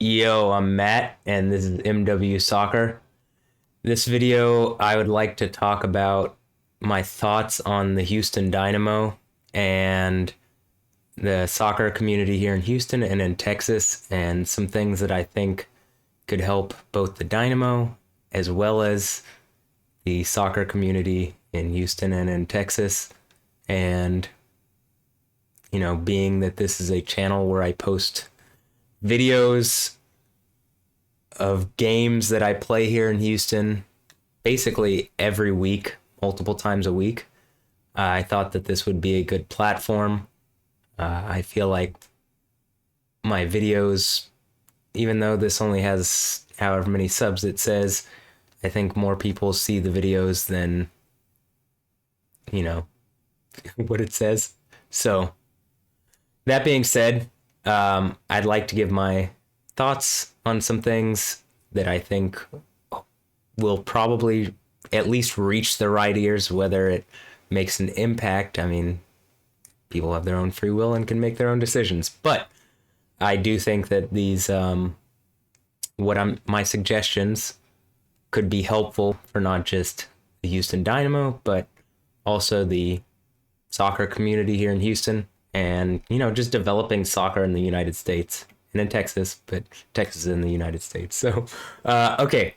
Yo, I'm Matt, and this is MW Soccer. This video, I would like to talk about my thoughts on the Houston Dynamo and the soccer community here in Houston and in Texas, and some things that I think could help both the Dynamo as well as the soccer community in Houston and in Texas. And, being that this is a channel where I post videos of games that I play here in Houston basically every week, multiple times a week. I thought that this would be a good platform. I feel like my videos, even though this only has however many subs it says, I think more people see the videos than, what it says. So, that being said, I'd like to give my thoughts on some things that I think will probably at least reach the right ears, whether it makes an impact. I mean, people have their own free will and can make their own decisions. But I do think that these, my suggestions could be helpful for not just the Houston Dynamo, but also the soccer community here in Houston and, just developing soccer in the United States and in Texas, but Texas is in the United States. So, okay.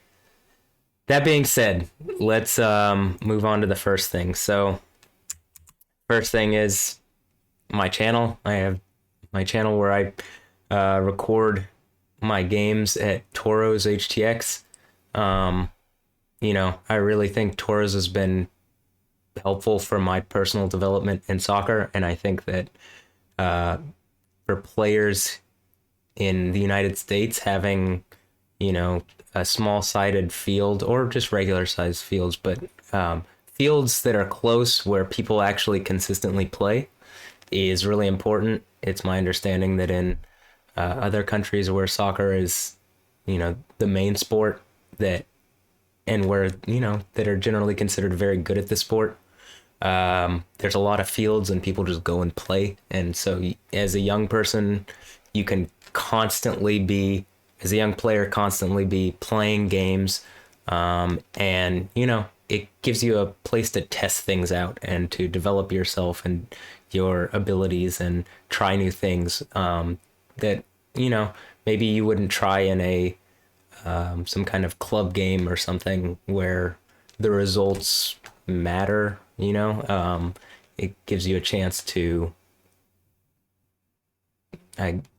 That being said, let's move on to the first thing. So, first thing is my channel. I have my channel where I record my games at Toros HTX. I really think Toros has been helpful for my personal development in soccer, and I think that for players in the United States, having a small-sided field or just regular-sized fields, but fields that are close where people actually consistently play is really important. It's my understanding that in other countries where soccer is the main sport, that and where that are generally considered very good at the sport, there's a lot of fields and people just go and play. And so as a young person, you can as a young player, constantly be playing games. And, it gives you a place to test things out and to develop yourself and your abilities and try new things that, maybe you wouldn't try in a some kind of club game or something where the results matter. It gives you a chance to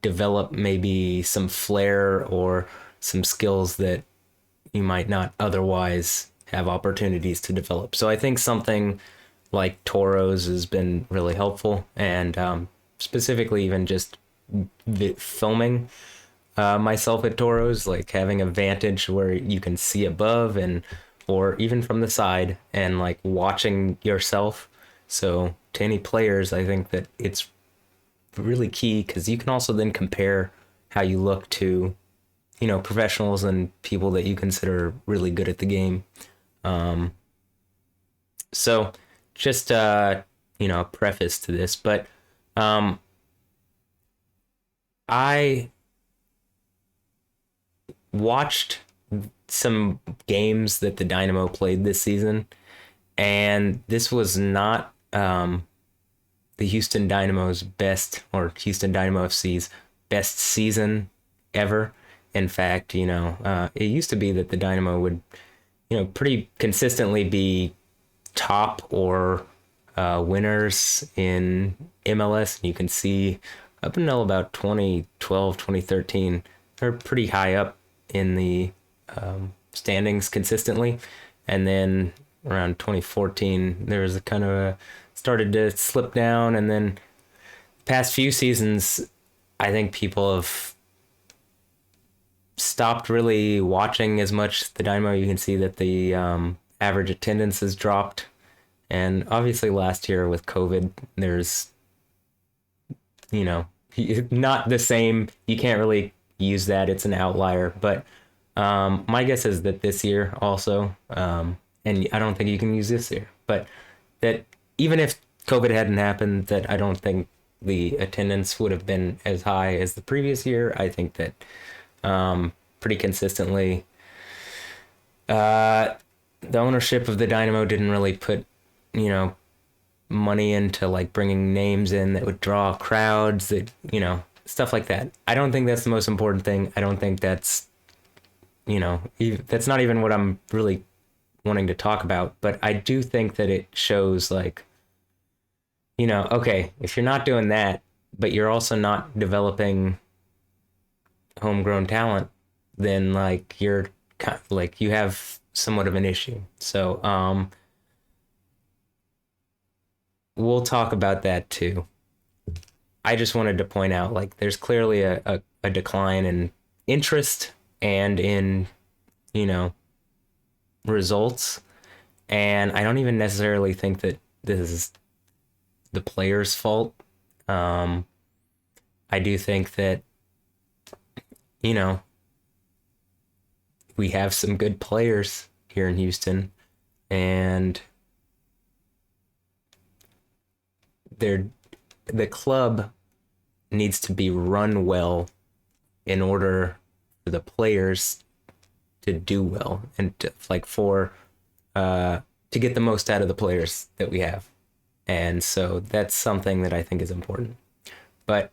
develop maybe some flair or some skills that you might not otherwise have opportunities to develop. So I think something like Toros has been really helpful, and specifically even just filming myself at Toros, like having a vantage where you can see above and or even from the side and like watching yourself. So to any players, I think that it's really key because you can also then compare how you look to professionals and people that you consider really good at the game. So just a preface to this, but I watched some games that the Dynamo played this season, and this was not the Houston Dynamo's best, or Houston Dynamo FC's best season ever. In fact, it used to be that the Dynamo would, pretty consistently be top or winners in MLS. And you can see up until about 2012, 2013, they're pretty high up in the standings consistently. And then around 2014, there was a kind of started to slip down. And then past few seasons, I think people have stopped really watching as much the Dynamo. You can see that the average attendance has dropped. And obviously last year with COVID, there's, not the same. You can't really use that. It's an outlier. But my guess is that this year also, and I don't think you can use this year, but that even if COVID hadn't happened, that I don't think the attendance would have been as high as the previous year. I think that pretty consistently. The ownership of the Dynamo didn't really put, you know, money into like bringing names in that would draw crowds, that, you know, stuff like that. I don't think that's the most important thing. I don't think that's, you know, that's not even what I'm really wanting to talk about. But I do think that it shows like, you know, okay, if you're not doing that, but you're also not developing homegrown talent, then like you're like you have somewhat of an issue. So we'll talk about that too. I just wanted to point out like there's clearly a decline in interest and in, you know, results. And I don't even necessarily think that this is the players' fault. I do think that, you know, we have some good players here in Houston, and the club needs to be run well in order for the players to do well and to, like to get the most out of the players that we have. And so that's something that I think is important. But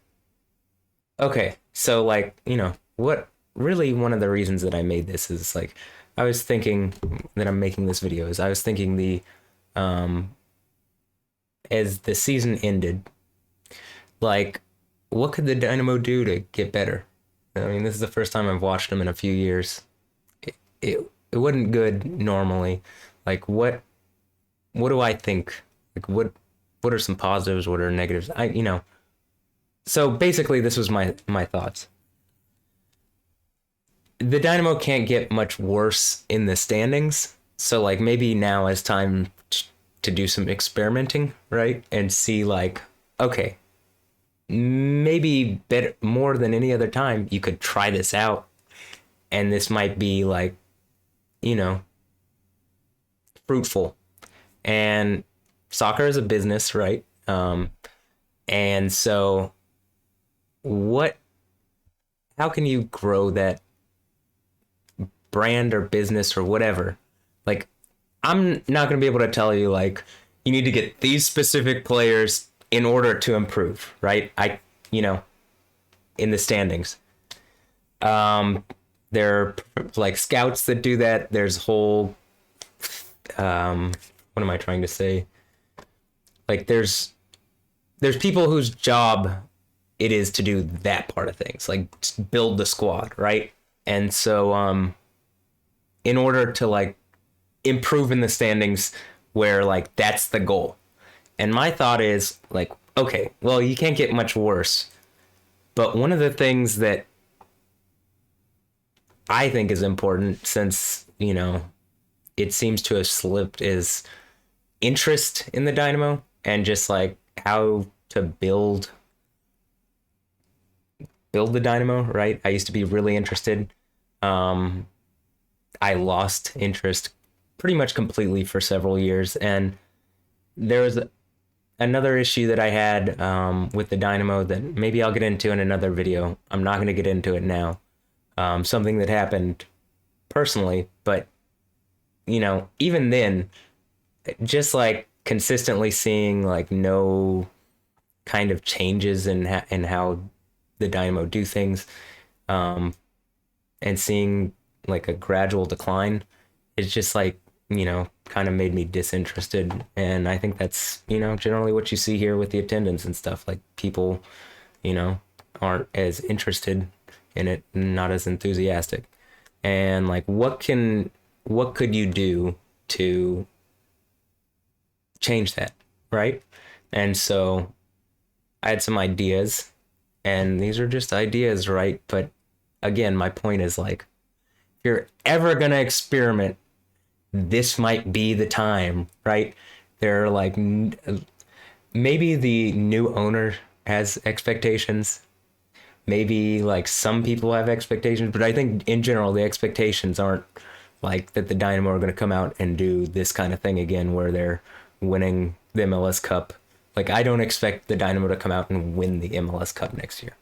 okay, so like, you know, what really one of the reasons that I made this is like I was thinking that I'm making this video is I was thinking as the season ended, like what could the Dynamo do to get better? I mean, this is the first time I've watched them in a few years. It wasn't good normally. Like what do I think? Like what are some positives? What are negatives? You know. So basically this was my thoughts. The Dynamo can't get much worse in the standings. So like maybe now is time to do some experimenting, right? And see like, okay, maybe better, more than any other time, you could try this out. And this might be like, you know, fruitful. And soccer is a business, right? And so how can you grow that brand or business or whatever? Like, I'm not going to be able to tell you like you need to get these specific players in order to improve, right? You know, in the standings. There are like scouts that do that. There's whole what am I trying to say? Like there's people whose job it is to do that part of things, like build the squad, right? And so in order to like improve in the standings where like that's the goal. And my thought is like, okay, well, you can't get much worse. But one of the things that I think is important, since, you know, it seems to have slipped, is interest in the Dynamo and just like how to build the Dynamo, right? I used to be really interested. I lost interest pretty much completely for several years. And there was another issue that I had with the Dynamo that maybe I'll get into in another video. I'm not going to get into it now. Something that happened personally, but, you know, even then, just like consistently seeing like no kind of changes in how the Dynamo do things, and seeing like a gradual decline, it's just like, you know, kind of made me disinterested. And I think that's, you know, generally what you see here with the attendance and stuff. Like people, you know, aren't as interested in it, not as enthusiastic. And like what could you do to change that, right? And so I had some ideas, and these are just ideas, right? But again, my point is like, if you're ever gonna experiment, this might be the time, right? There are like maybe the new owner has expectations. Maybe like some people have expectations, but I think in general the expectations aren't like that the Dynamo are going to come out and do this kind of thing again where they're winning the MLS Cup. Like I don't expect the Dynamo to come out and win the MLS Cup next year.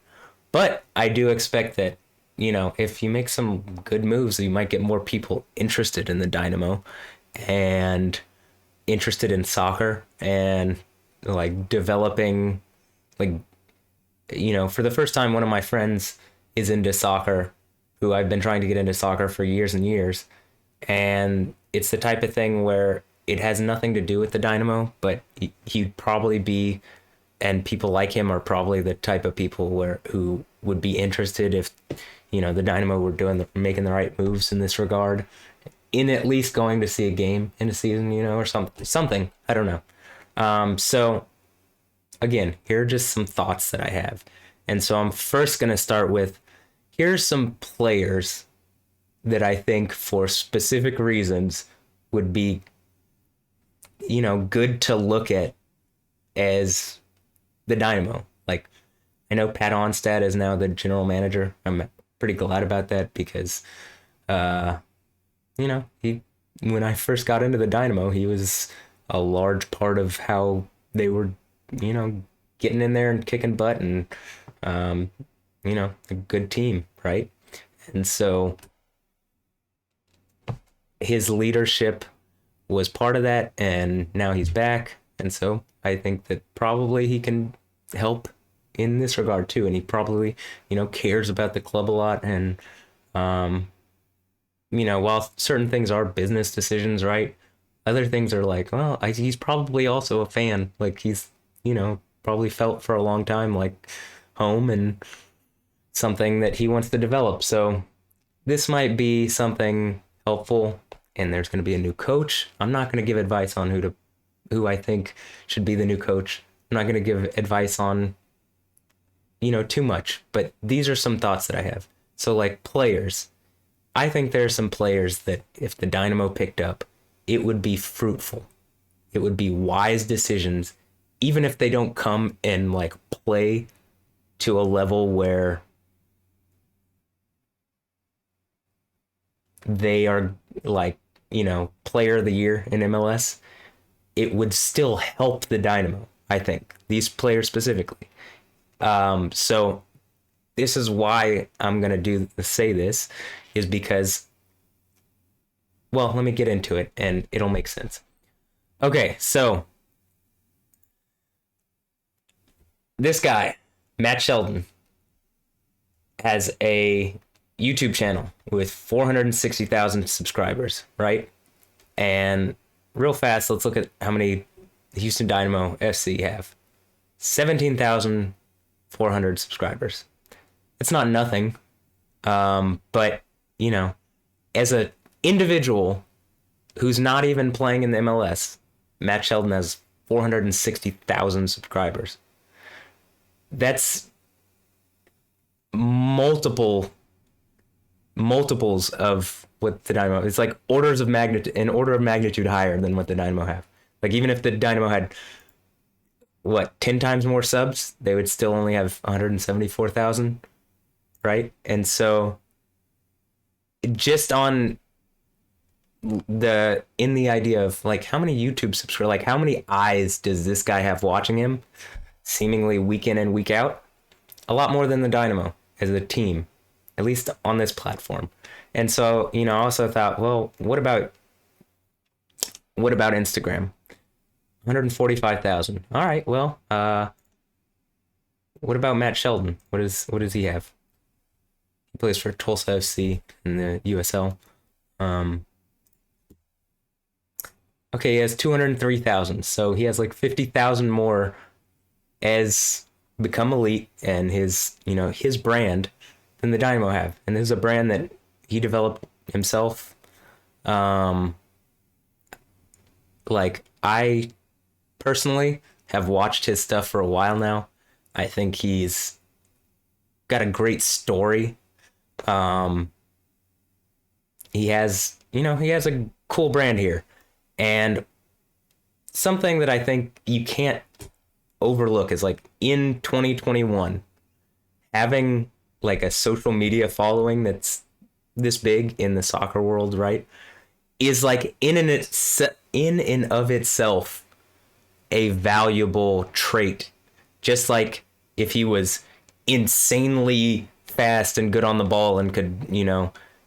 But I do expect that, if you make some good moves, you might get more people interested in the Dynamo and interested in soccer and like developing, like, for the first time, one of my friends is into soccer, who I've been trying to get into soccer for years and years. And it's the type of thing where it has nothing to do with the Dynamo, but he'd probably be, and people like him are probably the type of people who would be interested if, the Dynamo were making the right moves in this regard, in at least going to see a game in a season, or something. I don't know. So again, here are just some thoughts that I have. And so I'm first going to start with, here's some players that I think for specific reasons would be, good to look at as the Dynamo. Like, I know Pat Onstad is now the general manager. I'm pretty glad about that because, when I first got into the Dynamo, he was a large part of how they were, getting in there and kicking butt and, a good team, right? And so his leadership was part of that, and now he's back. And so I think that probably he can help in this regard too. And he probably, cares about the club a lot. And, while certain things are business decisions, right? Other things are like, well, he's probably also a fan. Like he's, probably felt for a long time like home and something that he wants to develop. So this might be something helpful. And there's going to be a new coach. I'm not going to give advice on who I think should be the new coach. I'm not going to give advice on, too much. But these are some thoughts that I have. So like players, I think there are some players that if the Dynamo picked up, it would be fruitful. It would be wise decisions, even if they don't come and like play to a level where they are like, player of the year in MLS. It would still help the Dynamo, I think, these players specifically. So this is why I'm going to say this is because, well, let me get into it and it'll make sense. Okay, so this guy, Matt Sheldon, has a YouTube channel with 460,000 subscribers, right? And real fast, let's look at how many Houston Dynamo FC have. 17,400 subscribers. It's not nothing. But, as an individual who's not even playing in the MLS, Matt Sheldon has 460,000 subscribers. That's multiples of what the Dynamo, it's like order of magnitude higher than what the Dynamo have. Like even if the Dynamo had 10 times more subs, they would still only have 174,000, right? And so just in the idea of like how many YouTube subscribers, like how many eyes does this guy have watching him seemingly week in and week out? A lot more than the Dynamo as a team, at least on this platform. And so, I also thought, well, what about Instagram? 145,000. All right, well, what about Matt Sheldon? What does he have? He plays for Tulsa FC in the USL. Okay, he has 203,000. So he has like 50,000 more as become elite and his brand than the Dynamo have. And this is a brand that he developed himself. Like I personally have watched his stuff for a while now. I think he's got a great story. He has a cool brand here. And something that I think you can't overlook is like in 2021, having like a social media following that's this big in the soccer world, right, is like in and of itself a valuable trait. Just like if he was insanely fast and good on the ball and could,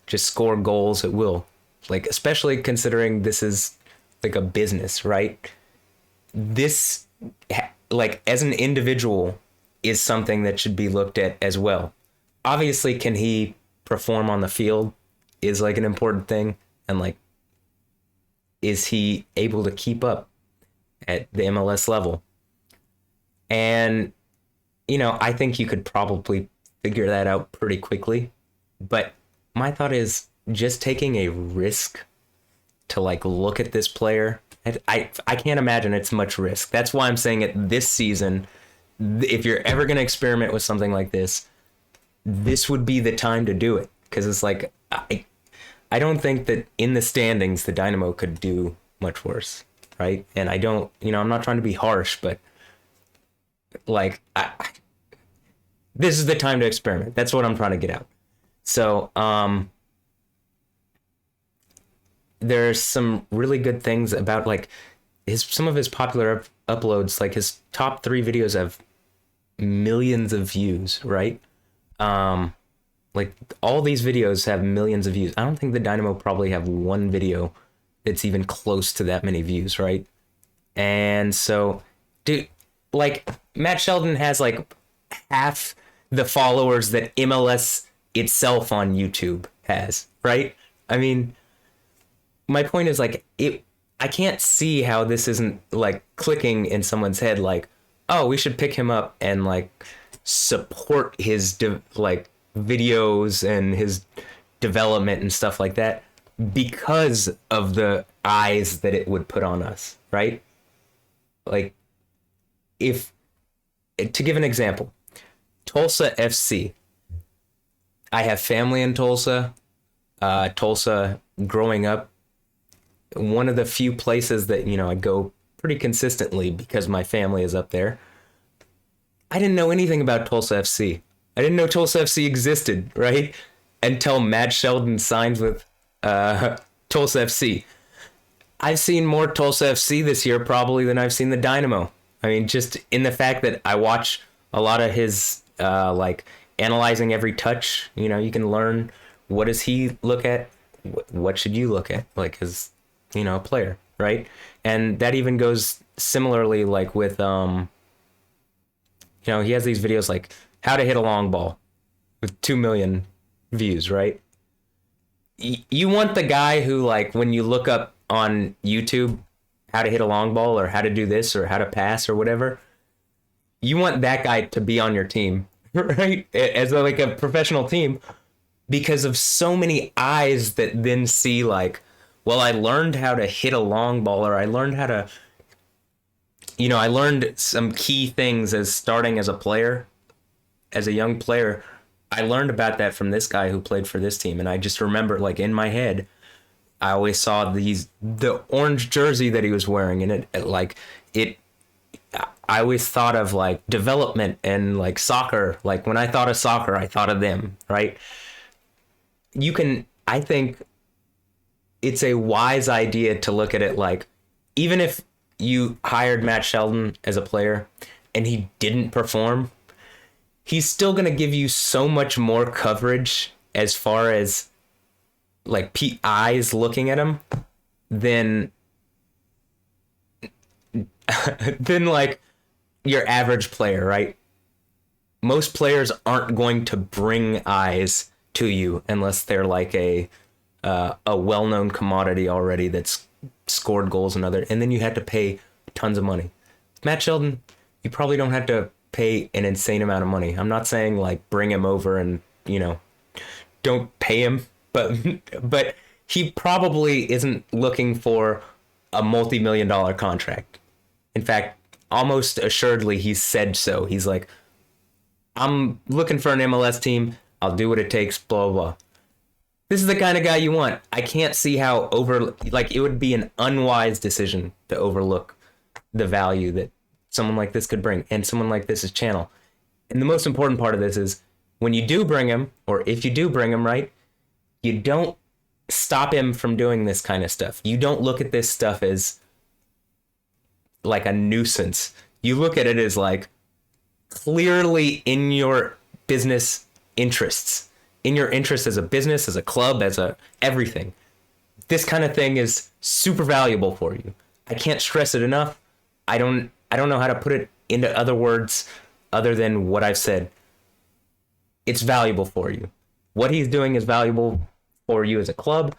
just score goals at will. Like, especially considering this is like a business, right? This, like, as an individual, is something that should be looked at as well. Obviously, can he perform on the field is like an important thing. And like, is he able to keep up at the MLS level? And, I think you could probably figure that out pretty quickly. But my thought is just taking a risk to like look at this player. I can't imagine it's much risk. That's why I'm saying it this season. If you're ever going to experiment with something like this would be the time to do it. Because it's like, I don't think that in the standings, the Dynamo could do much worse, right? And I don't, I'm not trying to be harsh, but like, this is the time to experiment. That's what I'm trying to get out. So, there's some really good things about like some of his popular uploads, like his top 3 videos have millions of views, right? Like all these videos have millions of views. I don't think the Dynamo probably have one video that's even close to that many views, right? And so, dude, like Matt Sheldon has like half the followers that MLS itself on YouTube has, right? I mean, my point is like I can't see how this isn't like clicking in someone's head like, oh, we should pick him up and like support his like videos and his development and stuff like that because of the eyes that it would put on us, right? Like, if to give an example, Tulsa FC. I have family in Tulsa. Tulsa growing up, one of the few places that, I go pretty consistently because my family is up there. I didn't know anything about Tulsa FC. I didn't know Tulsa FC existed, right? Until Matt Sheldon signs with Tulsa FC. I've seen more Tulsa FC this year probably than I've seen the Dynamo. I mean, just in the fact that I watch a lot of his like analyzing every touch, you can learn what does he look at? What should you look at? Like his player, right? And that even goes similarly like with he has these videos like how to hit a long ball with 2 million views, right? You want the guy who, like, when you look up on YouTube how to hit a long ball or how to do this or how to pass or whatever, you want that guy to be on your team, right? As like a professional team, because of so many eyes that then see like, well, I learned how to hit a long ball, or I learned how to, I learned some key things as starting as a player, as a young player. I learned about that from this guy who played for this team. And I just remember, like, in my head, I always saw the orange jersey that he was wearing. And I always thought of like development and like soccer. Like when I thought of soccer, I thought of them, right? I think it's a wise idea to look at it like, even if you hired Matt Sheldon as a player and he didn't perform, he's still going to give you so much more coverage as far as like eyes looking at him than like your average player, right? Most players aren't going to bring eyes to you unless they're like a well-known commodity already that's scored goals and then you have to pay tons of money. Matt Sheldon, you probably don't have to pay an insane amount of money. I'm not saying like bring him over and, don't pay him, but he probably isn't looking for a multi-million-dollar contract. In fact, almost assuredly he said so. He's like, I'm looking for an MLS team. I'll do what it takes, blah, blah, blah. This is the kind of guy you want. I can't see how it would be an unwise decision to overlook the value that someone like this could bring and someone like this is channel. And the most important part of this is when you do bring him, or if you do bring him, right, you don't stop him from doing this kind of stuff. You don't look at this stuff as like a nuisance. You look at it as like clearly in your business interests, in your interests as a business, as a club, as a everything. This kind of thing is super valuable for you. I can't stress it enough. I don't know how to put it into other words other than what I've said. It's valuable for you. What he's doing is valuable for you as a club.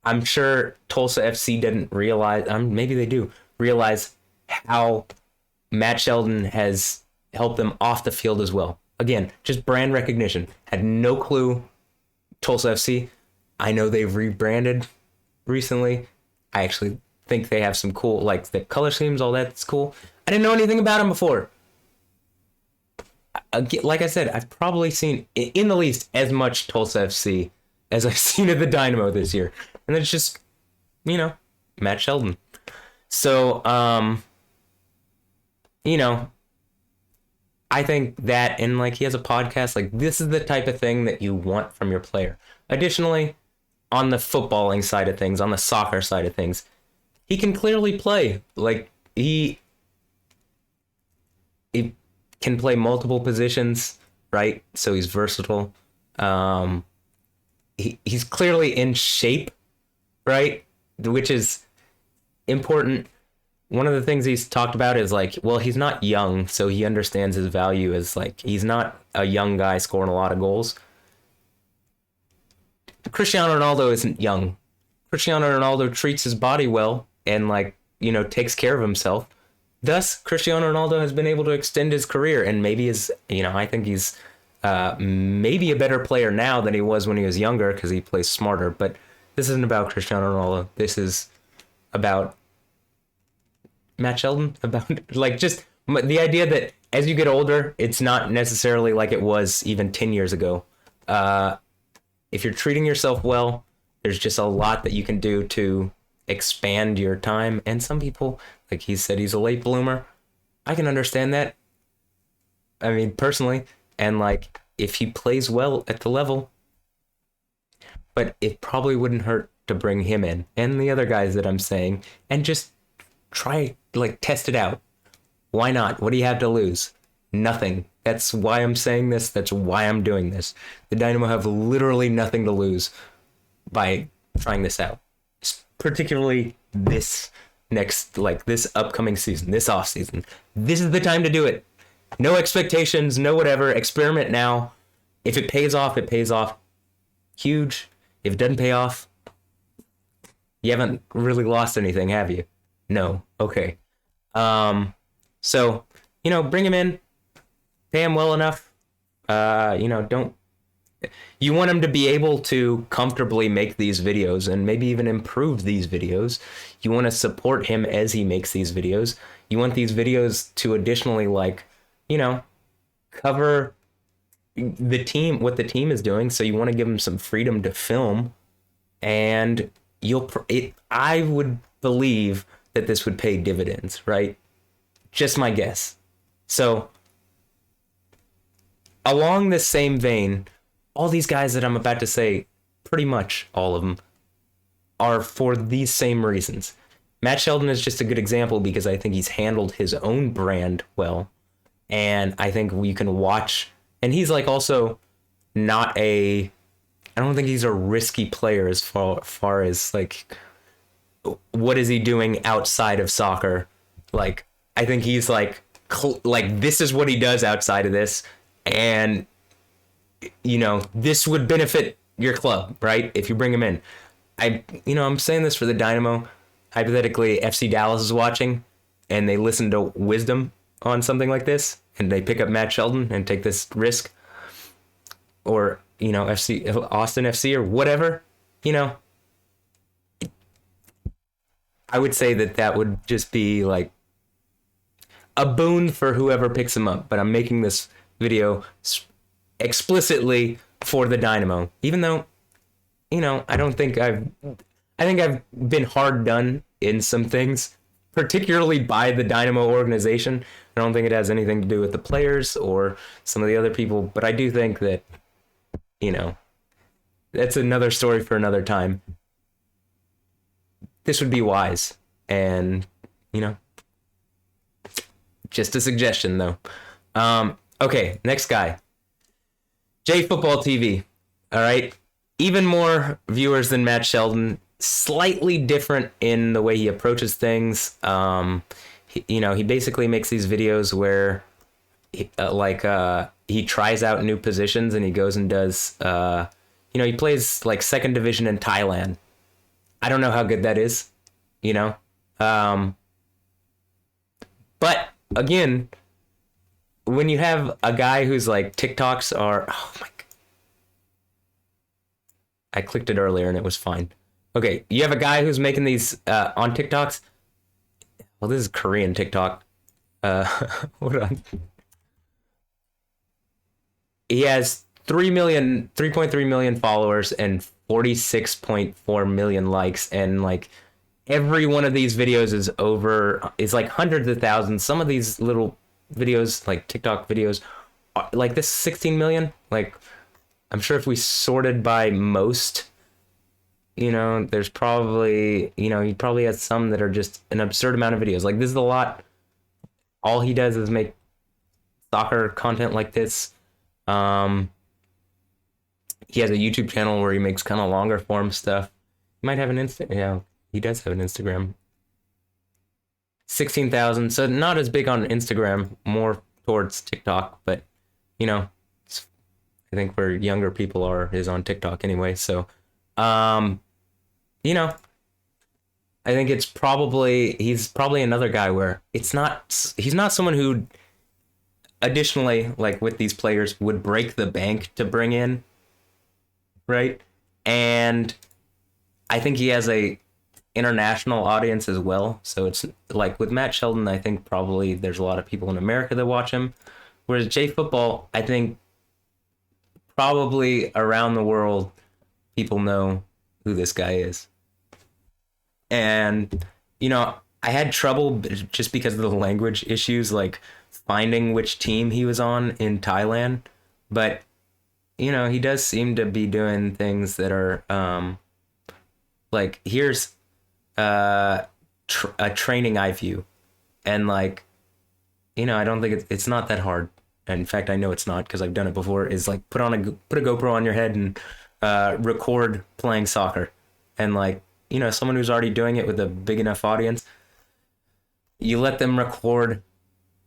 I'm sure Tulsa FC didn't realize, maybe they do realize how Matt Sheldon has helped them off the field as well. Again, just brand recognition. Had no clue. Tulsa FC. I know they've rebranded recently. I actually think they have some cool, like the color schemes, all that's cool. I didn't know anything about them before. Like I said, I've probably seen, in the least, as much Tulsa FC as I've seen at the Dynamo this year. And it's just, Matt Sheldon. So, I think that, and like he has a podcast, like this is the type of thing that you want from your player. Additionally, on the footballing side of things, on the soccer side of things, he can clearly play. Like he can play multiple positions, right? So he's versatile. He's clearly in shape, right? Which is important. One of the things he's talked about is like, well, he's not young, so he understands his value as like, he's not a young guy scoring a lot of goals. Cristiano Ronaldo isn't young. Cristiano Ronaldo treats his body well and takes care of himself. Thus, Cristiano Ronaldo has been able to extend his career and maybe I think he's maybe a better player now than he was when he was younger because he plays smarter. But this isn't about Cristiano Ronaldo. This is about Matt Sheldon, about just the idea that as you get older, it's not necessarily like it was even 10 years ago. If you're treating yourself well, there's just a lot that you can do to expand your time. And some people, like he said, he's a late bloomer. I can understand that. I mean, personally, and if he plays well at the level, but it probably wouldn't hurt to bring him in and the other guys that I'm saying and just try, test it out. Why not? What do you have to lose? Nothing. That's why I'm saying this. That's why I'm doing this. The Dynamo have literally nothing to lose by trying this out. Particularly this this upcoming season, this off season. This is the time to do it. No expectations, no whatever. Experiment now. If it pays off, it pays off. Huge. If it doesn't pay off, you haven't really lost anything, have you? No. Okay. So, bring him in, pay him well enough. You want him to be able to comfortably make these videos and maybe even improve these videos. You want to support him as he makes these videos. You want these videos to additionally cover the team, what the team is doing. So you want to give him some freedom to film, and I would believe that this would pay dividends, right? Just my guess. So along this same vein, all these guys that I'm about to say, pretty much all of them, are for these same reasons. Matt Sheldon is just a good example because I think he's handled his own brand well. And I think we can watch, and he's also not I don't think he's a risky player as far as what is he doing outside of soccer? I think he's this is what he does outside of this. And, this would benefit your club, right? If you bring him in. I'm saying this for the Dynamo. Hypothetically, FC Dallas is watching and they listen to wisdom on something like this and they pick up Matt Sheldon and take this risk, or, Austin FC or whatever, I would say that would just be a boon for whoever picks him up. But I'm making this video explicitly for the Dynamo, even though, I think I've been hard done in some things, particularly by the Dynamo organization. I don't think it has anything to do with the players or some of the other people, but I do think that, that's another story for another time. This would be wise, and, just a suggestion though. Okay, next guy. JFootballTV. All right. Even more viewers than Matt Sheldon. Slightly different in the way he approaches things. He basically makes these videos where he tries out new positions and he goes and does he plays like second division in Thailand. I don't know how good that is, you know. But again, when you have a guy who's like TikToks are, oh my God. I clicked it earlier and it was fine. Okay, you have a guy who's making these on TikToks. Well, this is Korean TikTok. Hold on. He has 3.3 million followers and 46.4 million likes, and like every one of these videos is like hundreds of thousands. Some of these little videos, like TikTok videos, like this 16 million. Like, I'm sure if we sorted by most, there's probably, he probably has some that are just an absurd amount of videos. Like, this is a lot. All he does is make soccer content like this. He has a YouTube channel where he makes kind of longer form stuff. He might have an Yeah, he does have an Instagram. 16,000. So not as big on Instagram, more towards TikTok, but I think where younger people is on TikTok anyway. So, I think he's probably another guy where he's not someone who additionally, like with these players, would break the bank to bring in, right? And I think he has a international audience as well. So it's like with Matt Sheldon, I think probably there's a lot of people in America that watch him. Whereas JFootball, I think probably around the world, people know who this guy is. And, I had trouble just because of the language issues, like finding which team he was on in Thailand. But, he does seem to be doing things that are, like, here's a training eye view. And, like, I don't think it's not that hard. And in fact, I know it's not because I've done it before, is like put a GoPro on your head and record playing soccer. And like, someone who's already doing it with a big enough audience, you let them record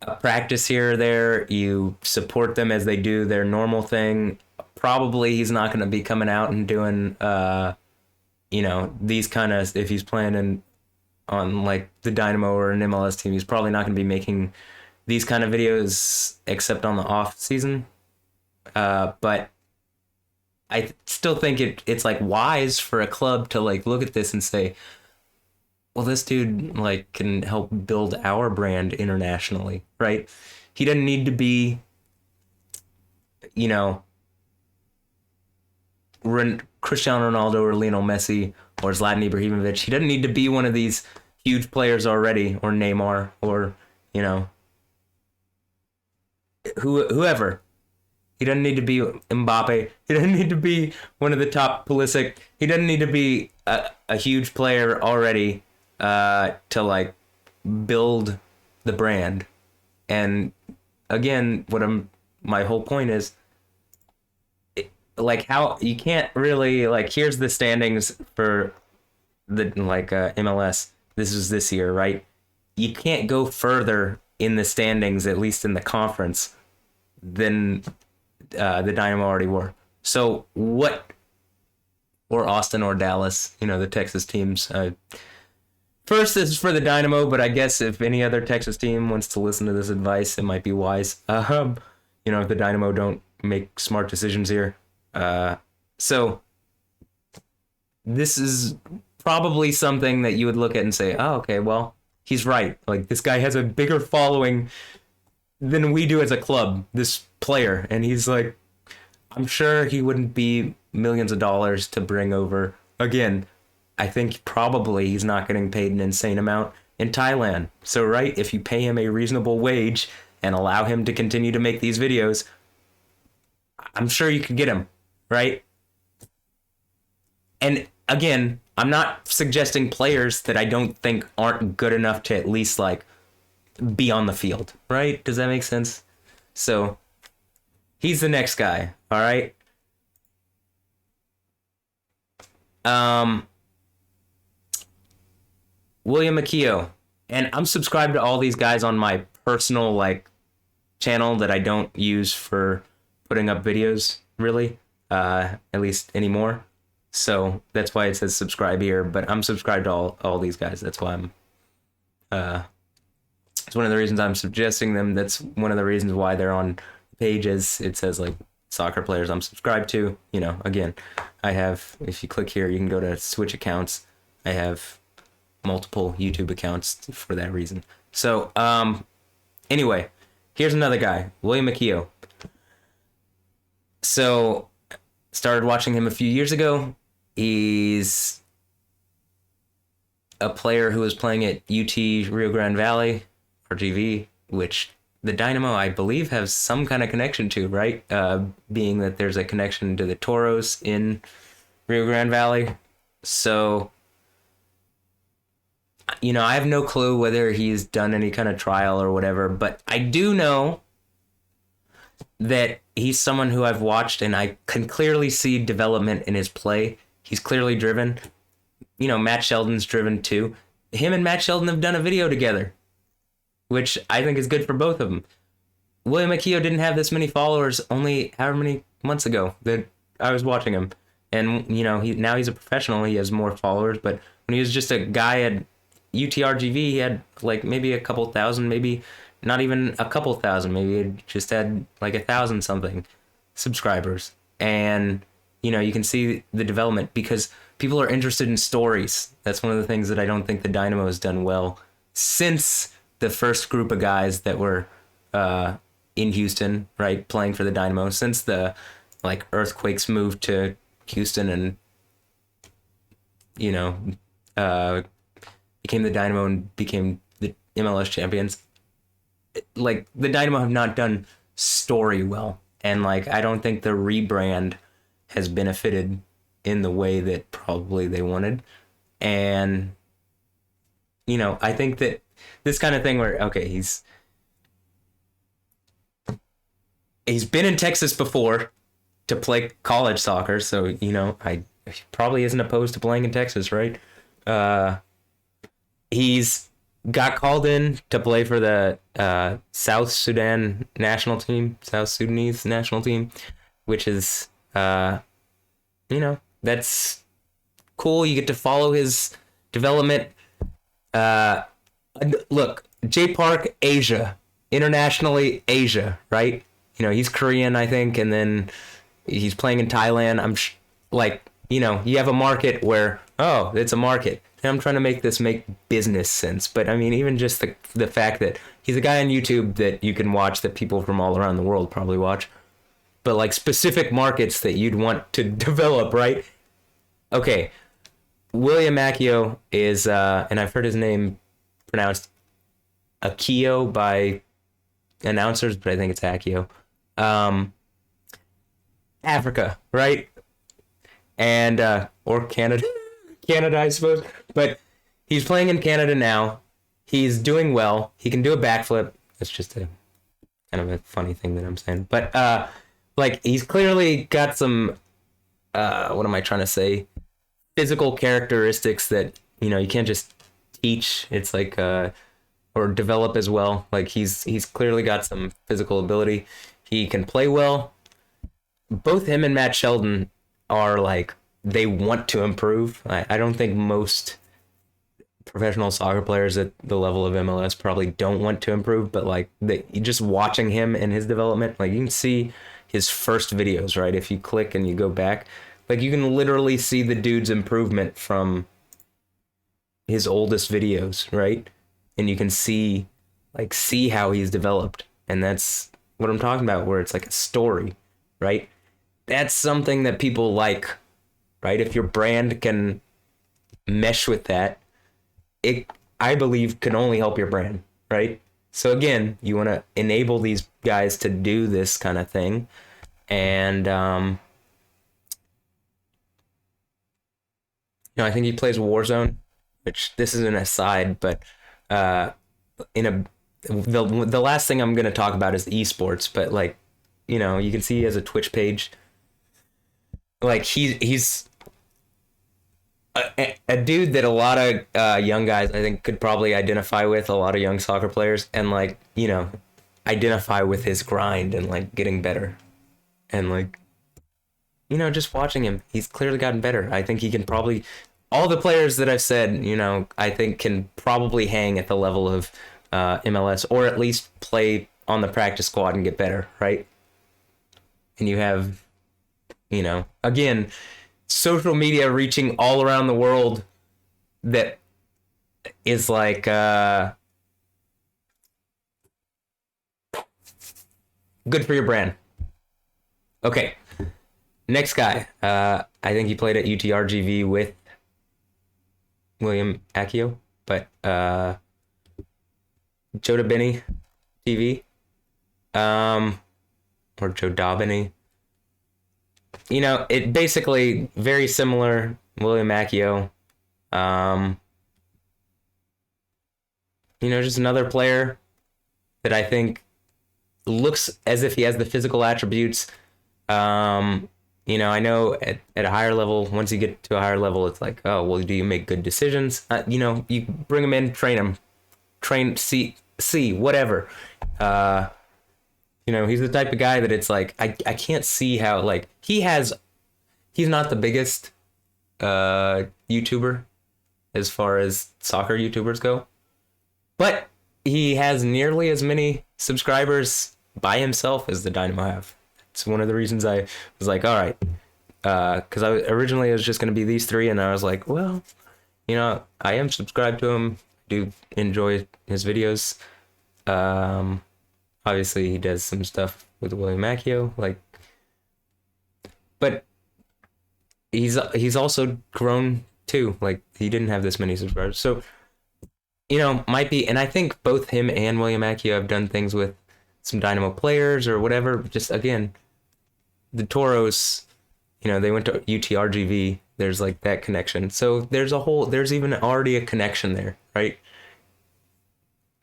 a practice here or there, you support them as they do their normal thing. Probably he's not going to be coming out and doing, these kind of, if he's playing on like the Dynamo or an MLS team, he's probably not going to be making these kind of videos except on the off season. But I still think it's like wise for a club to like look at this and say, well, this dude like can help build our brand internationally, right? He doesn't need to be, Cristiano Ronaldo or Lionel Messi or Zlatan Ibrahimovic. He doesn't need to be one of these huge players already, or Neymar, or whoever. He doesn't need to be Mbappe. He doesn't need to be one of the top Pulisic. He doesn't need to be a huge player already to like build the brand. And again, my whole point is, like, how you can't really like, here's the standings for the like MLS. This is this year, right? You can't go further in the standings, at least in the conference, than the Dynamo already were. So what, or Austin or Dallas, the Texas teams. First, this is for the Dynamo, but I guess if any other Texas team wants to listen to this advice, it might be wise. If the Dynamo don't make smart decisions here. So this is probably something that you would look at and say, oh, okay, well, he's right. Like, this guy has a bigger following than we do as a club, this player. And he's like, I'm sure he wouldn't be millions of dollars to bring over. Again, I think probably he's not getting paid an insane amount in Thailand. So, right, if you pay him a reasonable wage and allow him to continue to make these videos, I'm sure you could get him, right? And again, I'm not suggesting players that I don't think aren't good enough to at least like be on the field, right? Does that make sense? So he's the next guy. All right. Um, William Akio. And I'm subscribed to all these guys on my personal like channel that I don't use for putting up videos really, at least anymore. So that's why it says subscribe here. But I'm subscribed to all these guys. That's why I'm. It's one of the reasons I'm suggesting them. That's one of the reasons why they're on pages. It says like soccer players I'm subscribed to. You know, again, I have. If you click here, you can go to switch accounts. I have multiple YouTube accounts for that reason. So, anyway, here's another guy, William Akio. So, started watching him a few years ago. He's a player who was playing at UT Rio Grande Valley, RGV, which the Dynamo, I believe, has some kind of connection to, right? Being that there's a connection to the Toros in Rio Grande Valley. So, you know, I have no clue whether he's done any kind of trial or whatever, but I do know that he's someone who I've watched and I can clearly see development in his play. He's clearly driven. You know, Matt Sheldon's driven too. Him and Matt Sheldon have done a video together, which I think is good for both of them. William Akio didn't have this many followers only however many months ago that I was watching him. And, you know, now he's a professional. He has more followers. But when he was just a guy at UTRGV, he had like maybe a couple thousand, maybe not even a couple thousand. Maybe he just had like 1,000 something subscribers. And, you know, you can see the development because people are interested in stories. That's one of the things that I don't think the Dynamo has done well since the first group of guys that were in Houston, right, playing for the Dynamo, since the like Earthquakes moved to Houston and, you know, became the Dynamo and became the MLS champions. Like the Dynamo have not done story well, and like I don't think the rebrand has benefited in the way that probably they wanted. And, you know, I think that this kind of thing where, okay, he's been in Texas before to play college soccer. So, you know, he probably isn't opposed to playing in Texas, right? He's got called in to play for the South Sudanese national team, which is, you know, that's cool. You get to follow his development. Look, J Park, Asia, internationally Asia, right? You know, he's Korean, I think, and then he's playing in Thailand. Like, you know, you have a market where, oh, it's a market. And I'm trying to make this make business sense. But I mean, even just the fact that he's a guy on YouTube that you can watch that people from all around the world probably watch. But like specific markets that you'd want to develop, right? Okay. William Akio is, and I've heard his name pronounced Akio by announcers, but I think it's Akio. Africa, right? And, or Canada, I suppose. But he's playing in Canada now. He's doing well. He can do a backflip. That's just a kind of a funny thing that I'm saying. But, like, he's clearly got some, what am I trying to say? Physical characteristics that, you know, you can't just teach. It's like, or develop as well. Like, he's clearly got some physical ability. He can play well. Both him and Matt Sheldon are like, they want to improve. I don't think most professional soccer players at the level of MLS probably don't want to improve, but like just watching him and his development, like you can see his first videos, right? If you click and you go back, like you can literally see the dude's improvement from his oldest videos, right? And you can see how he's developed. And that's what I'm talking about, where it's like a story, right? That's something that people like, right? If your brand can mesh with that, it, I believe, can only help your brand, right? So again, you want to enable these guys to do this kind of thing. And, you know, I think he plays Warzone, which this is an aside, but the last thing I'm going to talk about is esports, but like you know, you can see he has a Twitch page. Like he's a dude that a lot of young guys I think could probably identify with, a lot of young soccer players, and like, you know, identify with his grind and like getting better. And like, you know, just watching him, he's clearly gotten better. I think he can probably, all the players that I've said, you know, I think can probably hang at the level of MLS, or at least play on the practice squad and get better, right? And you have, you know, again, social media reaching all around the world that is like good for your brand. Okay, next guy. I think he played at UTRGV with William Akio, but JodabeniTV, or Jodabeni. You know, it basically very similar. William Akio, you know, just another player that I think looks as if he has the physical attributes. You know, I know at a higher level, once you get to a higher level, it's like, oh, well, do you make good decisions? You know, you bring him in, see, whatever. You know, he's the type of guy that it's like, I can't see how, like, he's not the biggest YouTuber as far as soccer YouTubers go, but he has nearly as many subscribers by himself as the Dynamo have. It's one of the reasons I was like, all right, because originally it was just going to be these three, and I was like, well, you know, I am subscribed to him, do enjoy his videos. Obviously, he does some stuff with William Akio, like, but he's also grown too. Like, he didn't have this many subscribers, so, you know, might be. And I think both him and William Akio have done things with some Dynamo players or whatever. Just again, the Toros, you know, they went to UTRGV. There's like that connection. So there's even already a connection there, right?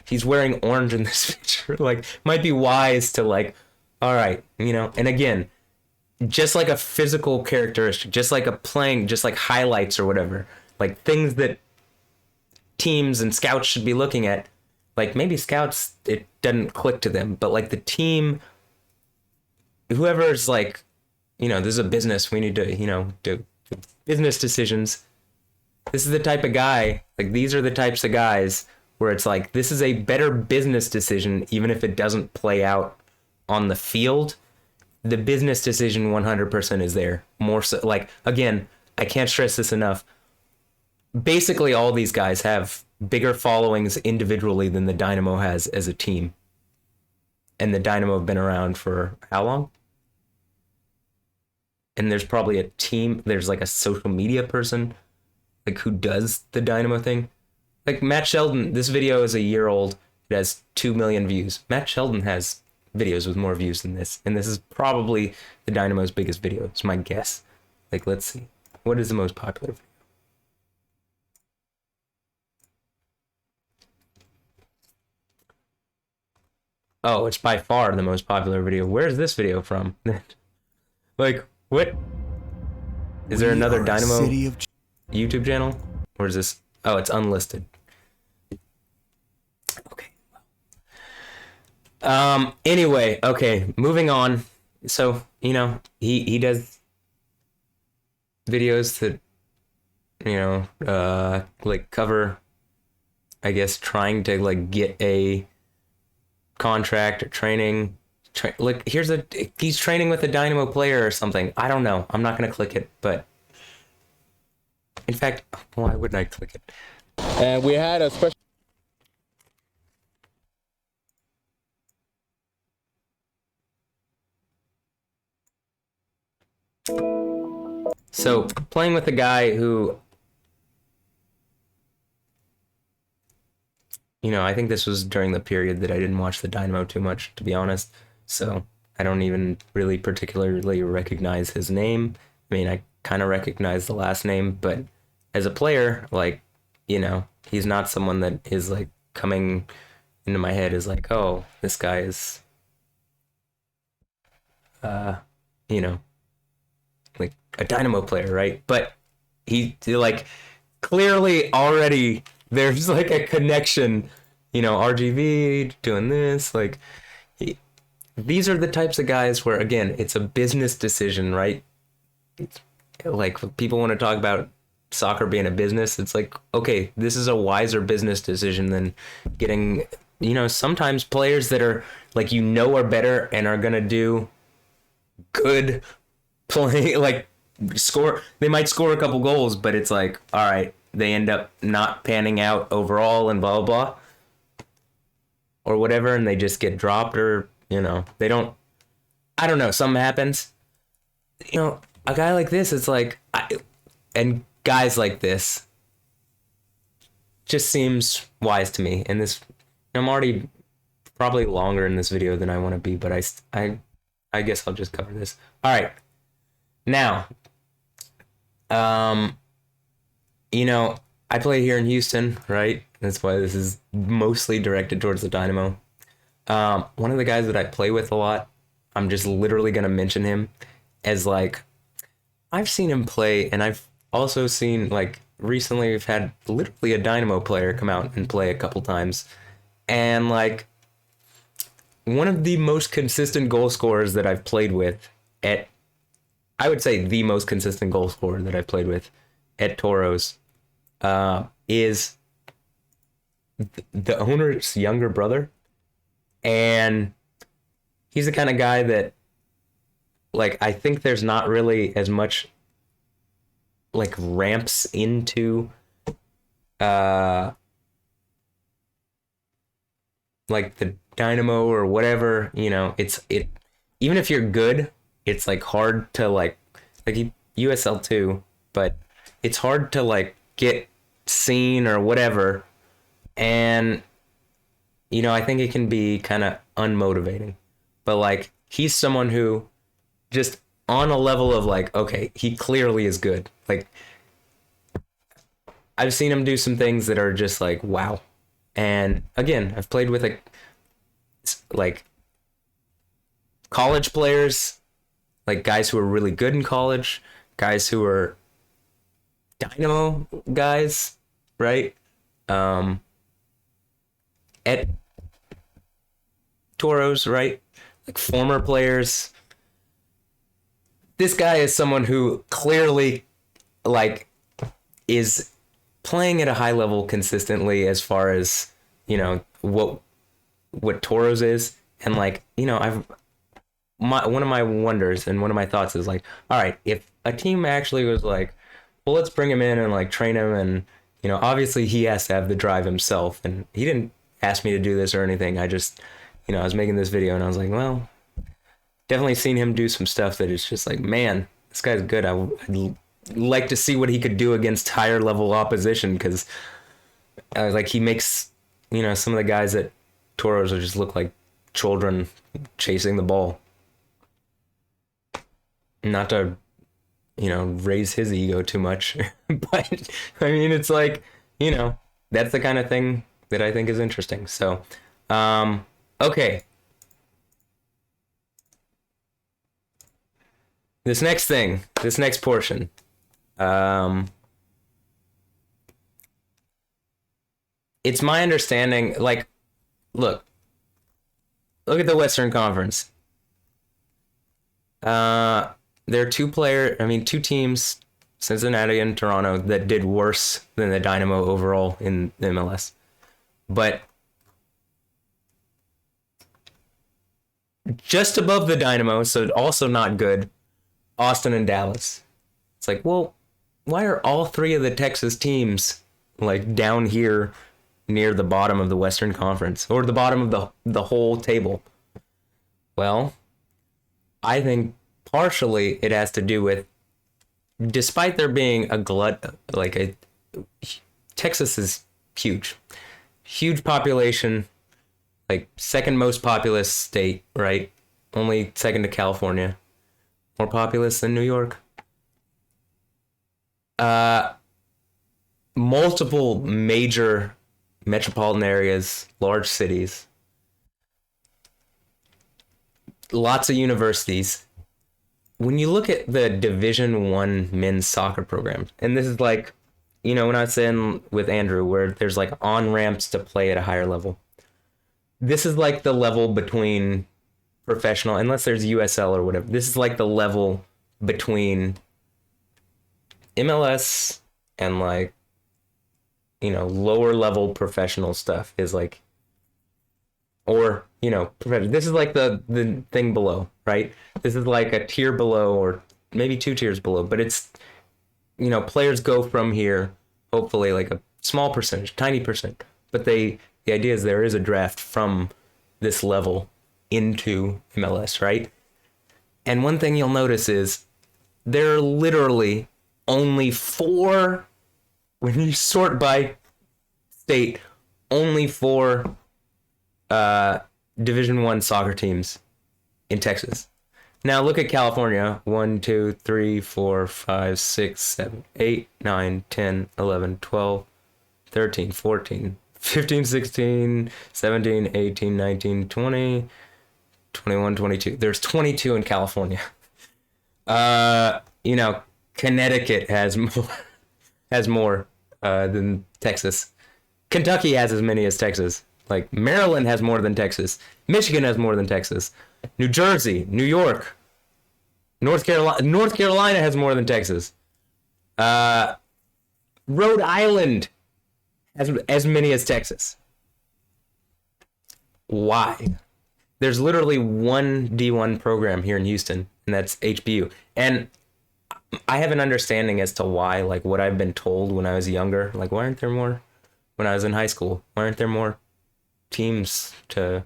He's wearing orange in this picture. Like, might be wise to like, all right, you know, and again, just like a physical characteristic, just like a playing, just like highlights or whatever, like things that teams and scouts should be looking at. Like, maybe scouts, it doesn't click to them, but like the team, whoever's like, you know, this is a business, we need to, you know, do business decisions. This is the type of guy, like, these are the types of guys where it's like, this is a better business decision, even if it doesn't play out on the field. The business decision 100% is there. More so, like, again, I can't stress this enough. Basically, all these guys have bigger followings individually than the Dynamo has as a team. And the Dynamo have been around for how long? And there's probably a team, there's like a social media person, like, who does the Dynamo thing. Like Matt Sheldon, this video is a year old. It has 2 million views. Matt Sheldon has videos with more views than this. And this is probably the Dynamo's biggest video. It's my guess. Like, let's see. What is the most popular video? Oh, it's by far the most popular video. Where's this video from? Like, what? Is there another Dynamo YouTube channel? Or is this? Oh, it's unlisted. Okay. Anyway, okay, moving on. So, you know, he does videos that, you know, like cover, I guess, trying to like get a contract or training. Like, he's training with a Dynamo player or something. I don't know. I'm not gonna click it, but in fact, why wouldn't I click it? And we had a special. So, playing with a guy who, you know, I think this was during the period that I didn't watch the Dynamo too much, to be honest. So, I don't even really particularly recognize his name. I mean, I kind of recognize the last name, but as a player, like, you know, he's not someone that is like coming into my head as like, oh, this guy is you know, like a Dynamo player, right? But he like clearly already there's like a connection, RGV doing this, like these are the types of guys where again it's a business decision, right? Like people want to talk about soccer being a business. It's like, okay, this is a wiser business decision than getting, sometimes players that are like, are better and are gonna do good play, like score. They might score a couple goals, but it's like, all right, they end up not panning out overall and blah blah blah or whatever, and they just get dropped, or they don't. I don't know. Something happens. A guy like this, it's like, and guys like this just seems wise to me. And this, I'm already probably longer in this video than I want to be, but I guess I'll just cover this. All right. Now, I play here in Houston, right? That's why this is mostly directed towards the Dynamo. One of the guys that I play with a lot, I'm just literally going to mention him as like, I've seen him play, and I've also seen, like, recently we've had literally a Dynamo player come out and play a couple times. And, like, one of the most consistent goal scorers that I've played with I would say the most consistent goal scorer that I've played with at Toros is the owner's younger brother. And he's the kind of guy that, like, I think there's not really as much like ramps into like the Dynamo or whatever, it even if you're good, it's like hard to like USL 2, but it's hard to like get seen or whatever. And I think it can be kind of unmotivating. But like he's someone who just on a level of like, okay, he clearly is good. Like I've seen him do some things that are just like, wow. And again, I've played with like college players, like guys who are really good in college, guys who are Dynamo guys, right? At Toros, right? Like former players. This guy is someone who clearly like is playing at a high level consistently as far as, what Toros is. And like, one of my wonders and one of my thoughts is like, all right, if a team actually was like, well, let's bring him in and like train him, and obviously he has to have the drive himself, and he didn't ask me to do this or anything. I just, I was making this video and I was like, well, definitely seen him do some stuff that is just like, man, this guy's good. I'd like to see what he could do against higher level opposition, because like he makes, some of the guys at Toros just look like children chasing the ball. Not to, raise his ego too much, but I mean, it's like, that's the kind of thing that I think is interesting. So, okay. This next portion, it's my understanding, like, look at the Western Conference. There are two teams, Cincinnati and Toronto, that did worse than the Dynamo overall in the MLS. But just above the Dynamo, so also not good, Austin and Dallas. It's like, well, why are all three of the Texas teams like down here near the bottom of the Western Conference, or the bottom of the whole table? Well, I think partially it has to do with, despite there being Texas is huge population, like second most populous state, right? Only second to California. More populous than New York. Multiple major metropolitan areas, large cities, lots of universities, when you look at the Division 1 men's soccer program, and this is like, when I was saying with Andrew, where there's like on ramps to play at a higher level. This is like the level between professional, unless there's USL or whatever. This is like the level between MLS and like, lower level professional stuff is like, or, this is like the thing below, right? This is like a tier below or maybe 2 tiers below, but it's, players go from here, hopefully like a small percentage, tiny percent, but the idea is there is a draft from this level into MLS, right? And one thing you'll notice is there are literally only 4, when you sort by state, only 4 Division 1 soccer teams in Texas. Now look at California. 1, 2, 3, 4, 5, 6, 7, 8, 9, 10, 11, 12, 13, 14, 15, 16, 17, 18, 19, 20, 21, 22. There's 22 in California. Connecticut has more than Texas. Kentucky has as many as Texas. Like Maryland has more than Texas. Michigan has more than Texas. New Jersey, New York, North Carolina has more than Texas. Rhode Island has as many as Texas. Why? There's literally one D1 program here in Houston, and that's HBU. And I have an understanding as to why, like what I've been told when I was younger. Like, why aren't there more when I was in high school? Why aren't there more teams to,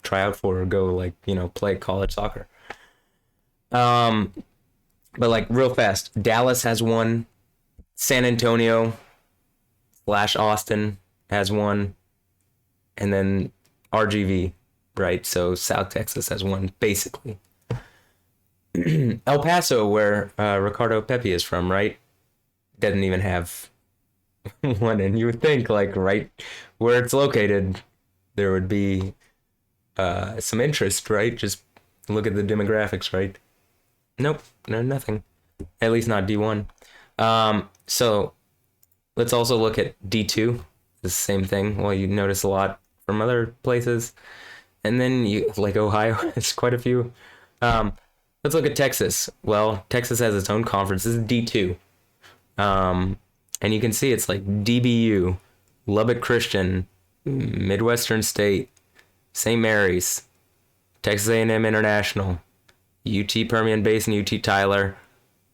try out for or go like, play college soccer? But like real fast, Dallas has one, San Antonio / Austin has one, and then RGV, right? So South Texas has one, basically. El Paso, where Ricardo Pepi is from, right? Doesn't even have one, and you would think, like, right where it's located, there would be some interest, right? Just look at the demographics, right? Nope, no, nothing. At least not D1. So let's also look at D2. The same thing. Well, you notice a lot from other places, and then you like Ohio. It's quite a few. Let's look at Texas. Well, Texas has its own conference. This is D2. And you can see it's like DBU, Lubbock Christian, Midwestern State, St. Mary's, Texas A&M International, UT Permian Basin, UT Tyler,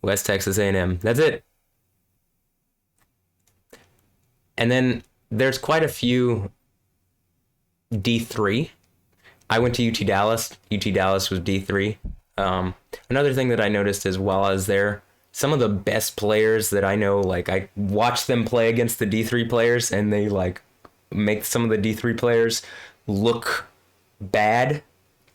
West Texas A&M. That's it. And then there's quite a few D3. I went to UT Dallas. UT Dallas was D3. Another thing that I noticed is while I was there, some of the best players that I know, like I watch them play against the D3 players, and they like make some of the D3 players look bad.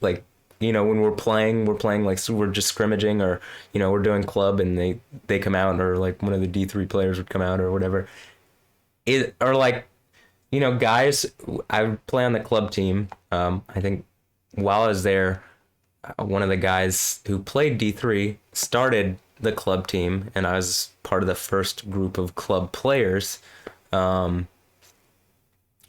Like, when we're playing like, so we're just scrimmaging, or, we're doing club and they come out, or like one of the D3 players would come out or whatever. Or like, guys, I would play on the club team. I think while I was there, one of the guys who played D3 started the club team, and I was part of the first group of club players,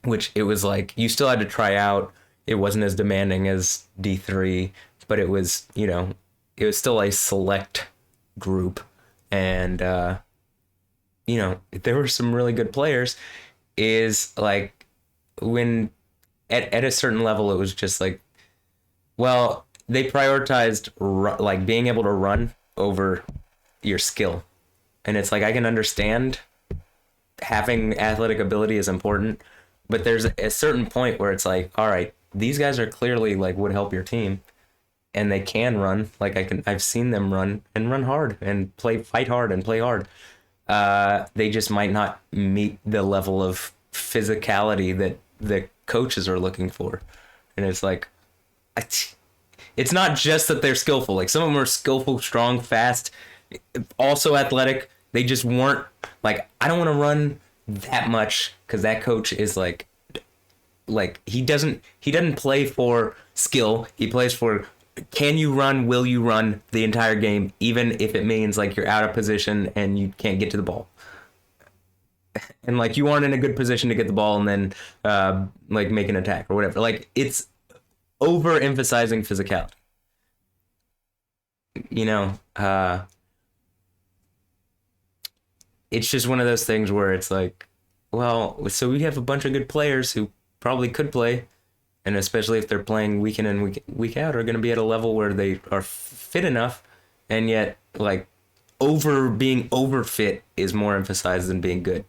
which it was like you still had to try out. It wasn't as demanding as D3, but it was, it was still a select group, and there were some really good players. Is like when at a certain level, it was just like, well, they prioritized like being able to run over your skill. And it's like, I can understand having athletic ability is important, but there's a certain point where it's like, all right, these guys are clearly like would help your team, and they can run. Like I've seen them run hard and fight hard and play hard. They just might not meet the level of physicality that the coaches are looking for. And it's like, it's not just that they're skillful. Like some of them are skillful, strong, fast, also athletic. They just weren't like, I don't want to run that much because that coach is like he doesn't play for skill. He plays for can you run, will you run the entire game, even if it means like you're out of position and you can't get to the ball, and like you aren't in a good position to get the ball and then like make an attack or whatever. Like it's overemphasizing physicality. You know, it's just one of those things where it's like, well, so we have a bunch of good players who probably could play, and especially if they're playing week in and week out, are going to be at a level where they are fit enough, and yet like being over fit is more emphasized than being good,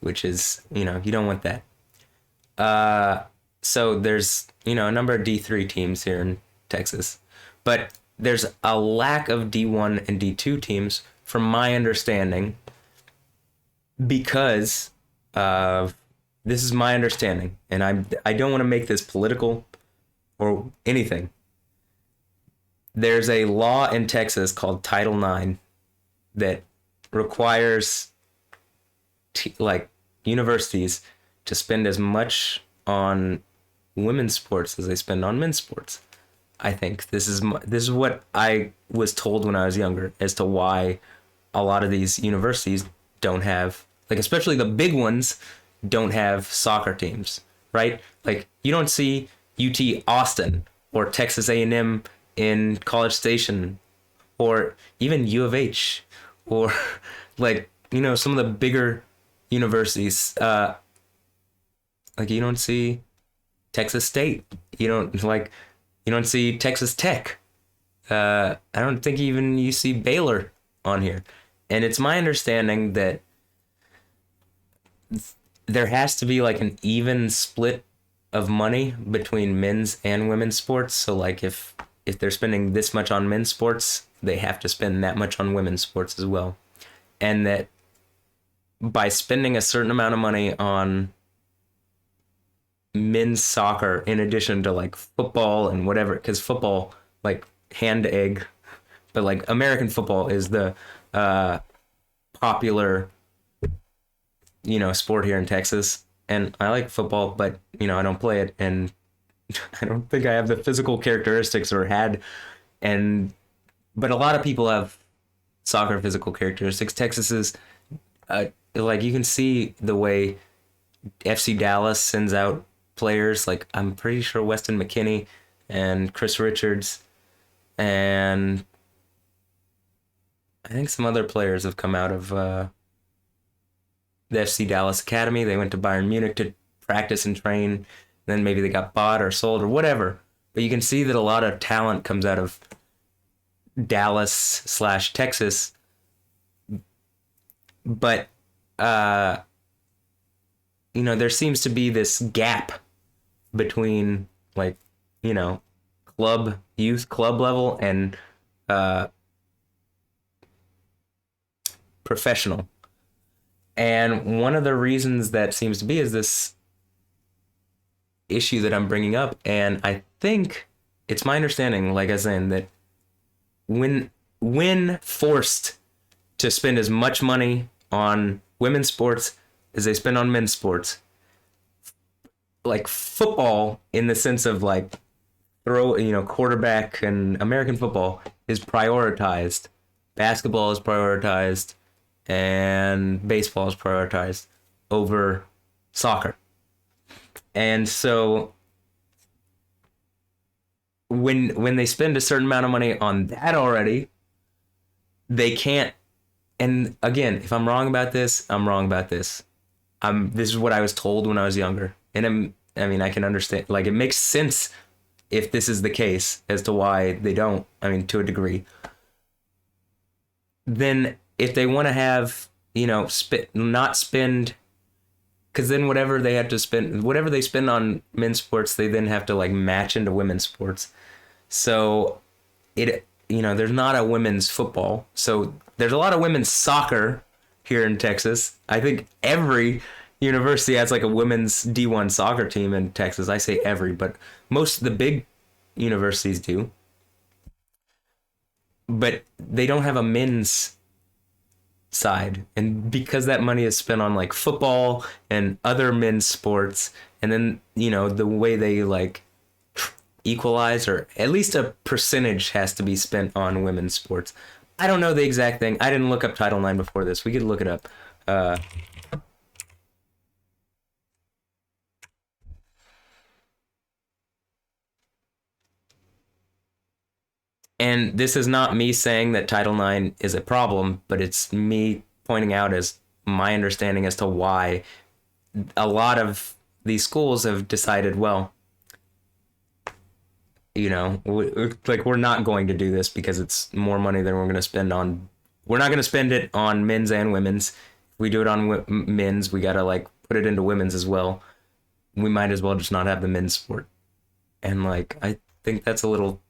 which is, you know, you don't want that. So there's, you know, a number of D3 teams here in Texas, but there's a lack of D1 and D2 teams, from my understanding, because this is my understanding, and I don't want to make this political or anything. There's a law in Texas called Title IX that requires like universities to spend as much on women's sports as they spend on men's sports. I think this is what I was told when I was younger as to why a lot of these universities don't have, like, especially the big ones, don't have soccer teams, right? Like you don't see UT Austin or Texas A&M in College Station, or even U of H, or like, you know, some of the bigger universities. Like you don't see Texas State. You don't see Texas Tech. I don't think even you see Baylor on here. And it's my understanding that there has to be like an even split of money between men's and women's sports. So like if they're spending this much on men's sports, they have to spend that much on women's sports as well. And that by spending a certain amount of money on men's soccer, in addition to like football and whatever, because football, like hand egg, but like American football is the popular, you know, sport here in Texas. And I like football, but, you know, I don't play it, and I don't think I have the physical characteristics but a lot of people have soccer physical characteristics. Texas is like, you can see the way FC Dallas sends out players. Like I'm pretty sure Weston McKennie and Chris Richards, and I think some other players have come out of the FC Dallas Academy. They went to Bayern Munich to practice and train. Then maybe they got bought or sold or whatever. But you can see that a lot of talent comes out of Dallas/Texas. But you know, there seems to be this gap between, like, you know, youth club level and professional. And one of the reasons that seems to be is this issue that I'm bringing up. And I think it's my understanding, like I was saying, that when forced to spend as much money on women's sports as they spend on men's sports, like football, in the sense of like quarterback, and American football is prioritized, basketball is prioritized, and baseball is prioritized over soccer. And so when they spend a certain amount of money on that already, they can't. And again, if I'm wrong about this, I'm wrong about this. This is what I was told when I was younger. And I mean, I can understand, like, it makes sense if this is the case as to why they don't, I mean, to a degree. Then if they want to have, you know, not spend, because then whatever they spend on men's sports, they then have to like match into women's sports. So there's not a women's football. So there's a lot of women's soccer here in Texas. I think every university has like a women's D1 soccer team in Texas. I say every, but most of the big universities do. But they don't have a men's side. And because that money is spent on like football and other men's sports, and then, you know, the way they like equalize, or at least a percentage has to be spent on women's sports. I don't know the exact thing. I didn't look up Title IX before this. We could look it up. And this is not me saying that Title IX is a problem, but it's me pointing out as my understanding as to why a lot of these schools have decided, well, we're not going to do this because it's more money than we're going to spend on. We're not going to spend it on men's and women's. If we do it on men's, we got to like put it into women's as well. We might as well just not have the men's sport. And like, I think that's a little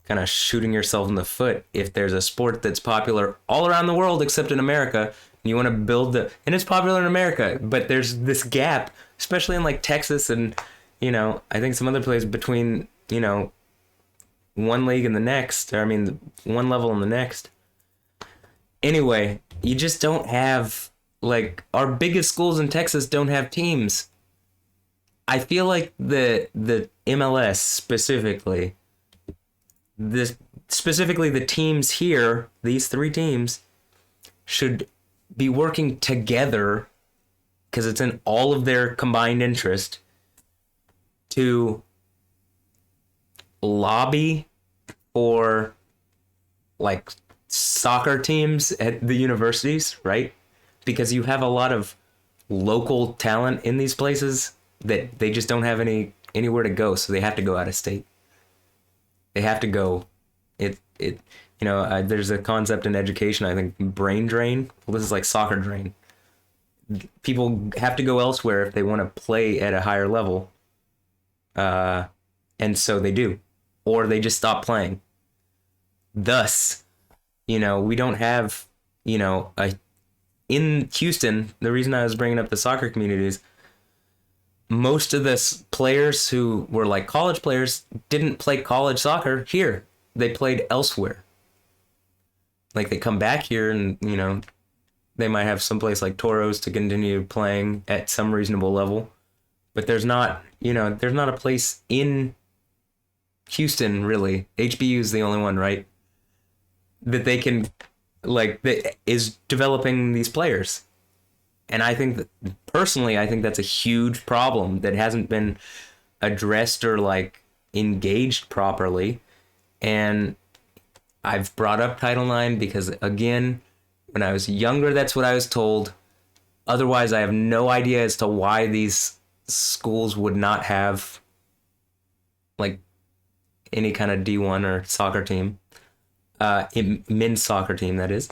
kind of shooting yourself in the foot. If there's a sport that's popular all around the world except in America, and you want to build and it's popular in America, but there's this gap, especially in like Texas and, I think some other places between, one league and the next, or I mean, one level and the next. Anyway, you just don't have, like, our biggest schools in Texas don't have teams. I feel like the MLS specifically, the teams here, these three teams, should be working together because it's in all of their combined interest to lobby for like soccer teams at the universities, right? Because you have a lot of local talent in these places that they just don't have anywhere to go, so they have to go out of state. They have to go. There's a concept in education, I think, brain drain. Well, this is like soccer drain. People have to go elsewhere if they want to play at a higher level. And so they do. Or they just stop playing. Thus, we don't have, in Houston, the reason I was bringing up the soccer communities, most of the players who were like college players didn't play college soccer here. They played elsewhere. Like they come back here and, they might have someplace like Toros to continue playing at some reasonable level. But there's not a place in Houston, really. HBU is the only one, right? That they can, that is developing these players. And I think personally, I think that's a huge problem that hasn't been addressed or like engaged properly. And I've brought up Title IX because, again, when I was younger, that's what I was told. Otherwise, I have no idea as to why these schools would not have like any kind of D1 or soccer team, men's soccer team, that is.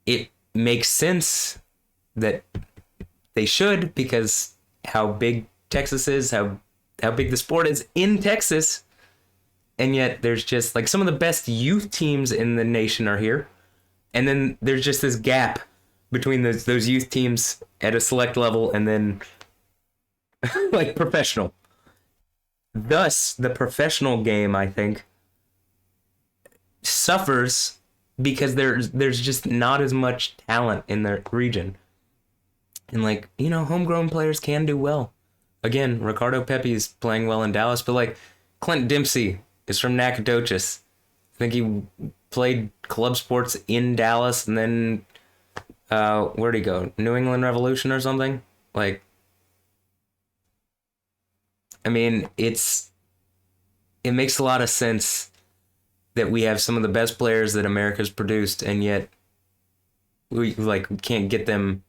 It makes sense that they should, because how big Texas is, how big the sport is in Texas. And yet there's just like some of the best youth teams in the nation are here. And then there's just this gap between those youth teams at a select level and then like professional. Thus, the professional game, I think, suffers because there's just not as much talent in the region. And like, homegrown players can do well. Again, Ricardo Pepi's playing well in Dallas, but like Clint Dempsey is from Nacogdoches. I think he played club sports in Dallas and then where'd he go? New England Revolution or something? Like, I mean, it makes a lot of sense that we have some of the best players that America's produced, and yet we can't get them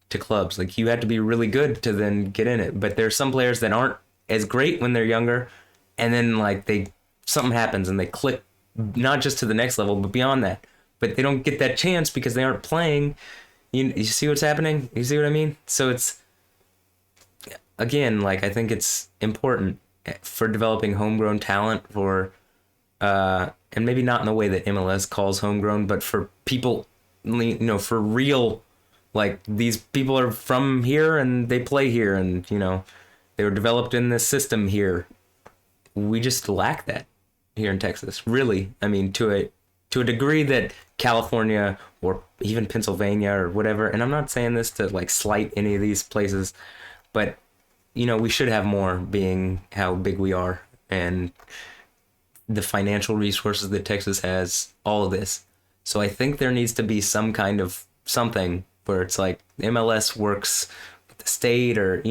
to clubs. Like, you have to be really good to then get in it. But there's some players that aren't as great when they're younger, and then like something happens and they click not just to the next level, but beyond that. But they don't get that chance because they aren't playing. You see what's happening? You see what I mean? So it's, again, like, I think it's important for developing homegrown talent for, and maybe not in the way that MLS calls homegrown, but for people, for real, like, these people are from here and they play here and, they were developed in this system here. We just lack that here in Texas, really. I mean, to a degree that California or even Pennsylvania or whatever, and I'm not saying this to like slight any of these places, but we should have more, being how big we are. And the financial resources that Texas has, all of this. So I think there needs to be some kind of something where it's like MLS works with the state, or,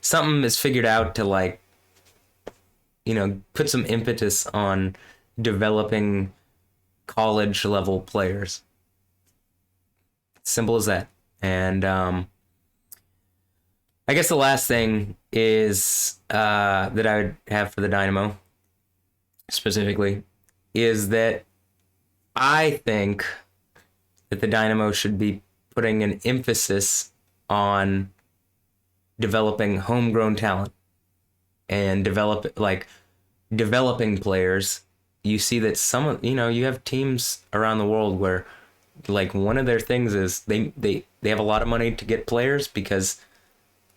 something is figured out to, like, put some impetus on developing college level players. Simple as that. And I guess the last thing is that I would have for the Dynamo specifically is that I think that the Dynamo should be putting an emphasis on developing homegrown talent and developing players. You see that you have teams around the world where, like, one of their things is they have a lot of money to get players because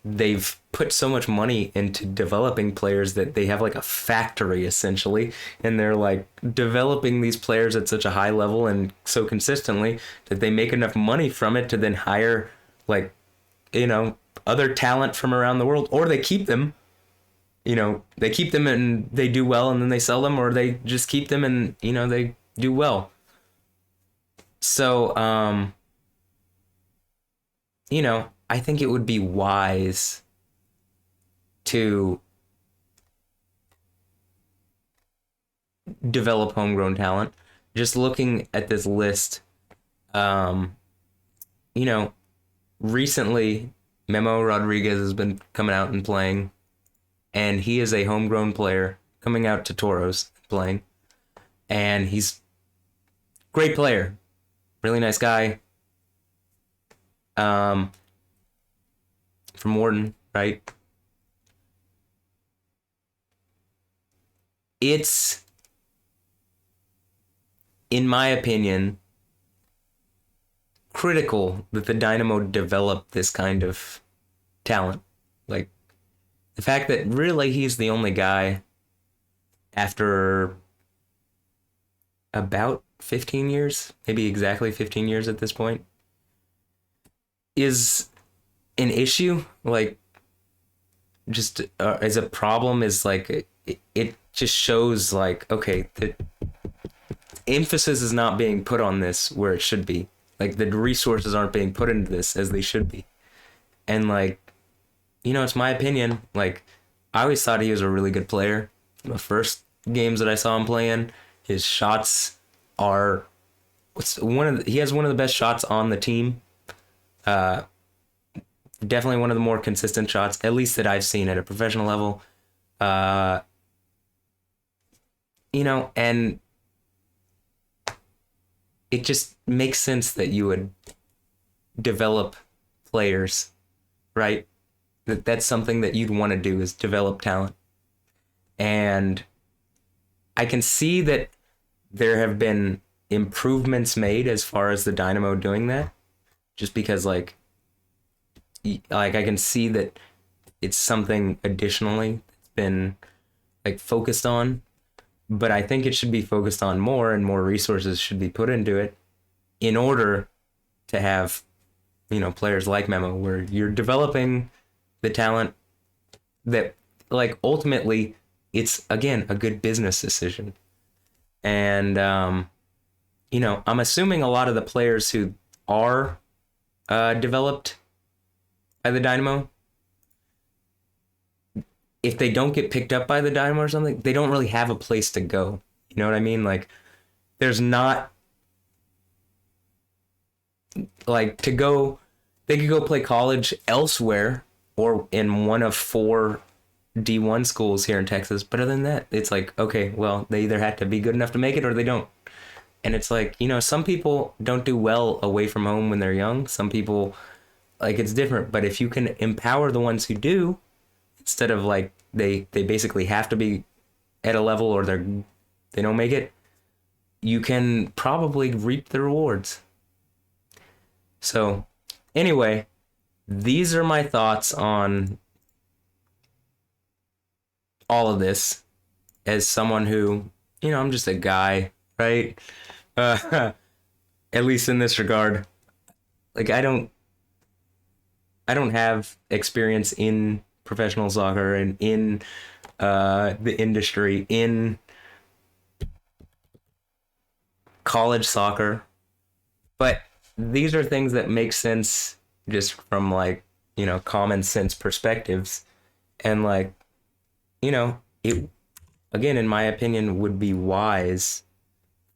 they've put so much money into developing players that they have like a factory essentially, and they're like developing these players at such a high level and so consistently that they make enough money from it to then hire, like, other talent from around the world, or they keep them. They keep them and they do well, and then they sell them, or they just keep them and they do well. So I think it would be wise to develop homegrown talent. Just looking at this list, recently Memo Rodriguez has been coming out and playing, and he is a homegrown player coming out to Toros playing, and he's a great player, really nice guy. From Wharton, right? It's, in my opinion, critical that the Dynamo develop this kind of talent. Like, the fact that really he's the only guy after about 15 years, maybe exactly 15 years at this point, is an issue. Like, just as a problem, is like it just shows, like, okay, the emphasis is not being put on this where it should be. Like, the resources aren't being put into this as they should be. And, like, it's my opinion. Like, I always thought he was a really good player. The first games that I saw him playing, his shots are he has one of the best shots on the team. Definitely one of the more consistent shots, at least that I've seen at a professional level. And it just makes sense that you would develop players, right? That's something that you'd want to do, is develop talent. And I can see that there have been improvements made as far as the Dynamo doing that, just because, like I can see that it's something additionally that's been, like, focused on, but I think it should be focused on more, and more resources should be put into it in order to have, players like Memo, where you're developing the talent that, like, ultimately it's, again, a good business decision. And, I'm assuming a lot of the players who are developed by the Dynamo, if they don't get picked up by the Dynamo or something, they don't really have a place to go. You know what I mean? Like, there's not, like, they could go play college elsewhere or in one of 4 D1 schools here in Texas. But other than that, it's like, okay, well, they either have to be good enough to make it or they don't. And it's like, some people don't do well away from home when they're young. Some people, like, it's different. But if you can empower the ones who do, instead of, like, they basically have to be at a level or they don't make it, you can probably reap the rewards. So anyway, these are my thoughts on all of this, as someone who, I'm just a guy, right? At least in this regard. Like, I don't have experience in professional soccer and in the industry, in college soccer, but these are things that make sense just from like, common sense perspectives. And like, it, again, in my opinion, would be wise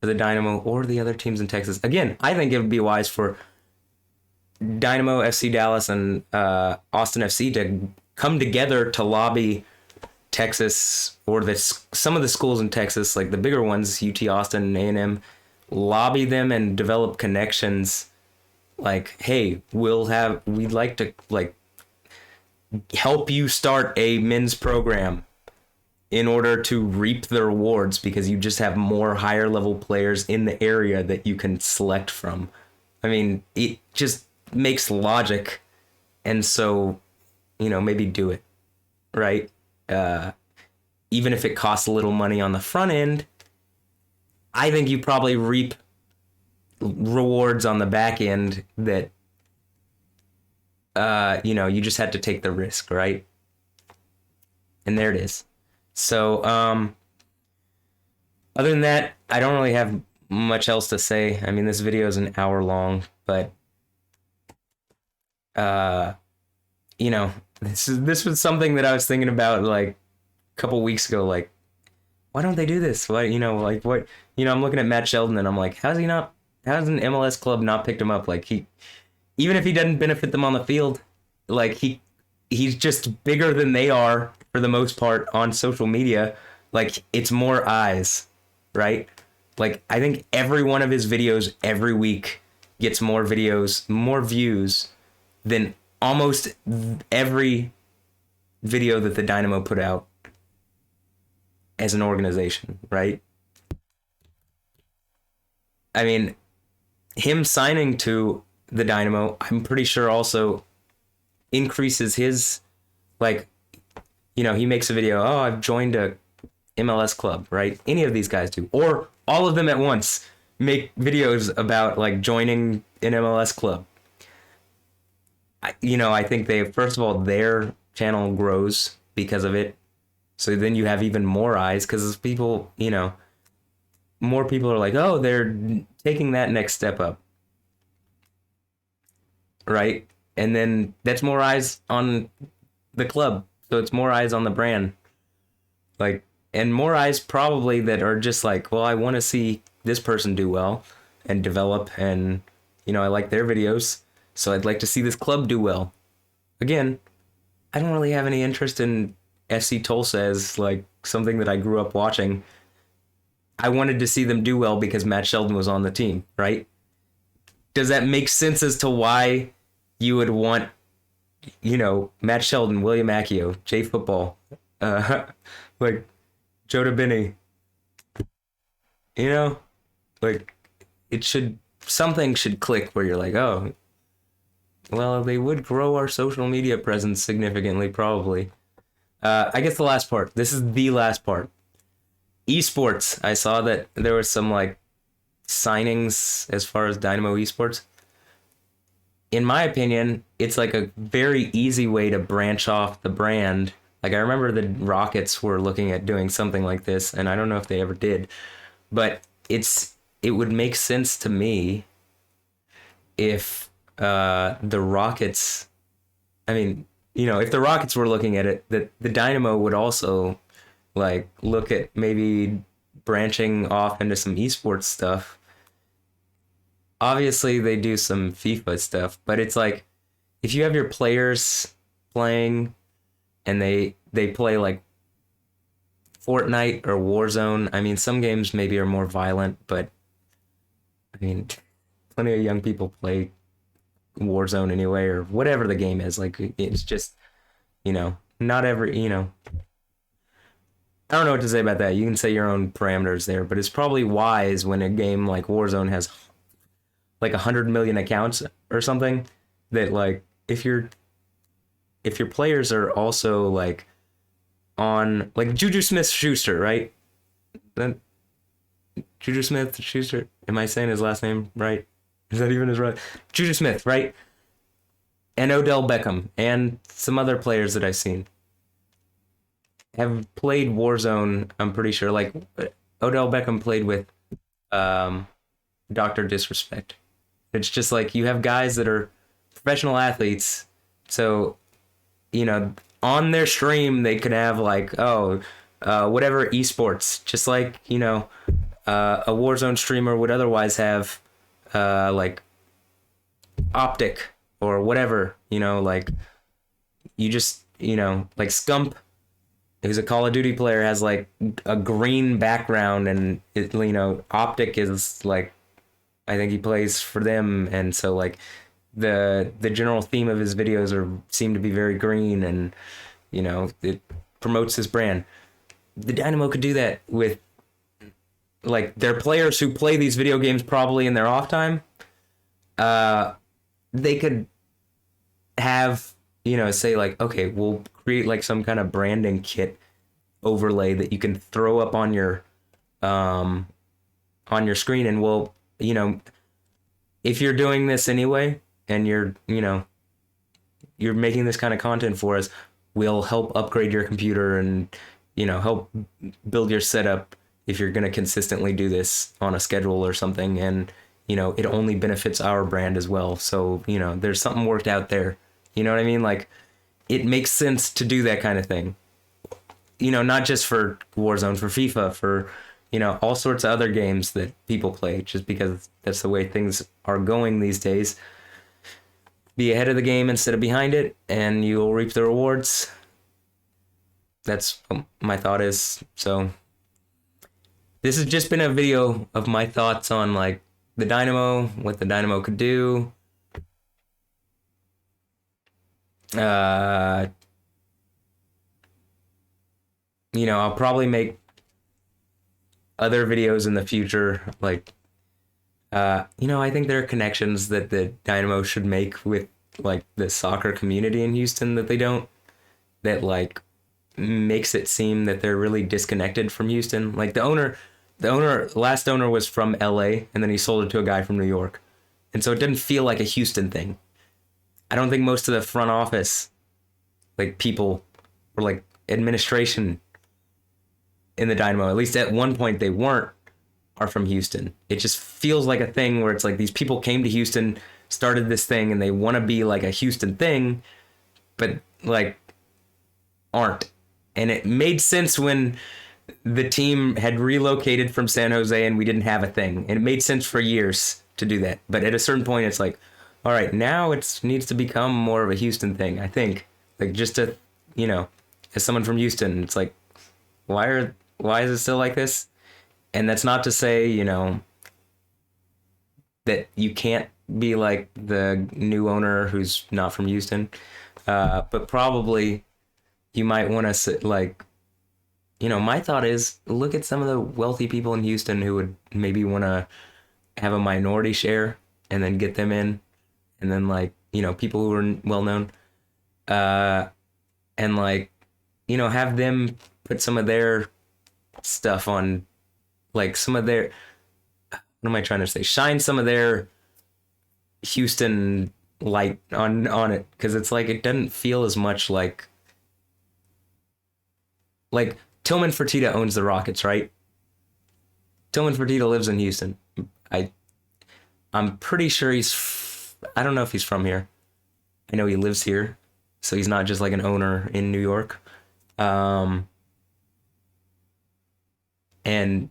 for the Dynamo or the other teams in Texas. Again, I think it would be wise for Dynamo, FC Dallas, and Austin FC to come together to lobby Texas or some of the schools in Texas, like the bigger ones, UT Austin and A&M, lobby them and develop connections. Like, hey, we'd like to like help you start a men's program in order to reap the rewards, because you just have more higher level players in the area that you can select from. I mean, it just makes logic. And so, maybe do it, right? Even if it costs a little money on the front end, I think you probably reap rewards on the back end that, you just had to take the risk, right? And there it is. So, other than that, I don't really have much else to say. I mean, this video is an hour long, but, this was something that I was thinking about like a couple weeks ago. Like, why don't they do this? Why, what, I'm looking at Matt Sheldon and I'm like, how's an MLS club not picked him up? Like, even if he doesn't benefit them on the field, like he's just bigger than they are for the most part on social media. Like, it's more eyes, right? Like, I think every one of his videos every week gets more views than almost every video that the Dynamo put out as an organization, right? I mean, him signing to the Dynamo, I'm pretty sure also increases his, like, he makes a video, oh, I've joined a MLS club, right? Any of these guys do, or all of them at once make videos about like joining an MLS club. I think first of all, their channel grows because of it. So then you have even more eyes because people, more people are like, oh, they're taking that next step up. Right? And then that's more eyes on the club. So it's more eyes on the brand. Like, and more eyes probably that are just like, well, I want to see this person do well and develop, and, I like their videos, so I'd like to see this club do well. Again, I don't really have any interest in FC Tulsa as like something that I grew up watching. I wanted to see them do well because Matt Sheldon was on the team, right? Does that make sense as to why you would want, Matt Sheldon, William Akio, JFootball, like JodabeniTV, like something should click where you're like, oh, well, they would grow our social media presence significantly, probably. I guess the last part. This is the last part. Esports. I saw that there was some like signings as far as Dynamo Esports. In my opinion, it's like a very easy way to branch off the brand. Like, I remember the Rockets were looking at doing something like this, and I don't know if they ever did, but it would make sense to me if the Rockets, I mean, if the Rockets were looking at it, that the Dynamo would also like look at maybe branching off into some esports stuff. Obviously, they do some FIFA stuff, but it's like, if you have your players playing and they play like Fortnite or Warzone, I mean, some games maybe are more violent, but I mean, plenty of young people play Warzone anyway, or whatever the game is. Like, it's just, not every, I don't know what to say about that. You can say your own parameters there, but it's probably wise when a game like Warzone has like 100 million accounts or something, that like, if your players are also like on like Juju Smith-Schuster, right? Then Juju Smith-Schuster, am I saying his last name right? Is that even his right? Juju Smith, right? And Odell Beckham and some other players that I've seen have played Warzone, I'm pretty sure. Like, Odell Beckham played with Dr. Disrespect. It's just like you have guys that are professional athletes, so on their stream they could have like whatever esports, just like a Warzone streamer would otherwise have like Optic or whatever, like you just like Scump, who's a Call of Duty player, has like a green background, and Optic is like, I think he plays for them, and so like the general theme of his videos seem to be very green, and it promotes his brand. The Dynamo could do that with like their players who play these video games probably in their off time. They could have say like, okay, we'll create like some kind of branding kit overlay that you can throw up on your screen, and we'll if you're doing this anyway and you're making this kind of content for us, we'll help upgrade your computer and help build your setup if you're going to consistently do this on a schedule or something, and it only benefits our brand as well. So there's something worked out there. You know what I mean? Like, it makes sense to do that kind of thing. Not just for Warzone, for FIFA, for all sorts of other games that people play, just because that's the way things are going these days. Be ahead of the game instead of behind it, and you'll reap the rewards. That's what my thought is. So this has just been a video of my thoughts on like the Dynamo, what the Dynamo could do. I'll probably make other videos in the future. Like, I think there are connections that the Dynamo should make with like the soccer community in Houston that they don't, that like makes it seem that they're really disconnected from Houston. Like last owner was from LA, and then he sold it to a guy from New York. And so it didn't feel like a Houston thing. I don't think most of the front office, like people or like administration in the Dynamo, at least at one point they weren't, are from Houston. It just feels like a thing where it's like these people came to Houston, started this thing, and they want to be like a Houston thing, but like aren't. And it made sense when the team had relocated from San Jose and we didn't have a thing. And it made sense for years to do that. But at a certain point, it's like, all right, now it needs to become more of a Houston thing, I think. Like, just to, as someone from Houston, it's like, why is it still like this? And that's not to say, that you can't be like the new owner who's not from Houston. But probably you might want to, like, my thought is look at some of the wealthy people in Houston who would maybe want to have a minority share and then get them in. And then, like, people who are well known, and like, have them put some of their stuff on, like some of their, what am I trying to say? Shine some of their Houston light on it, because it's like it doesn't feel as much like Tillman Fertitta owns the Rockets, right? Tillman Fertitta lives in Houston. I'm pretty sure I don't know if he's from here. I know he lives here, so he's not just like an owner in New York. And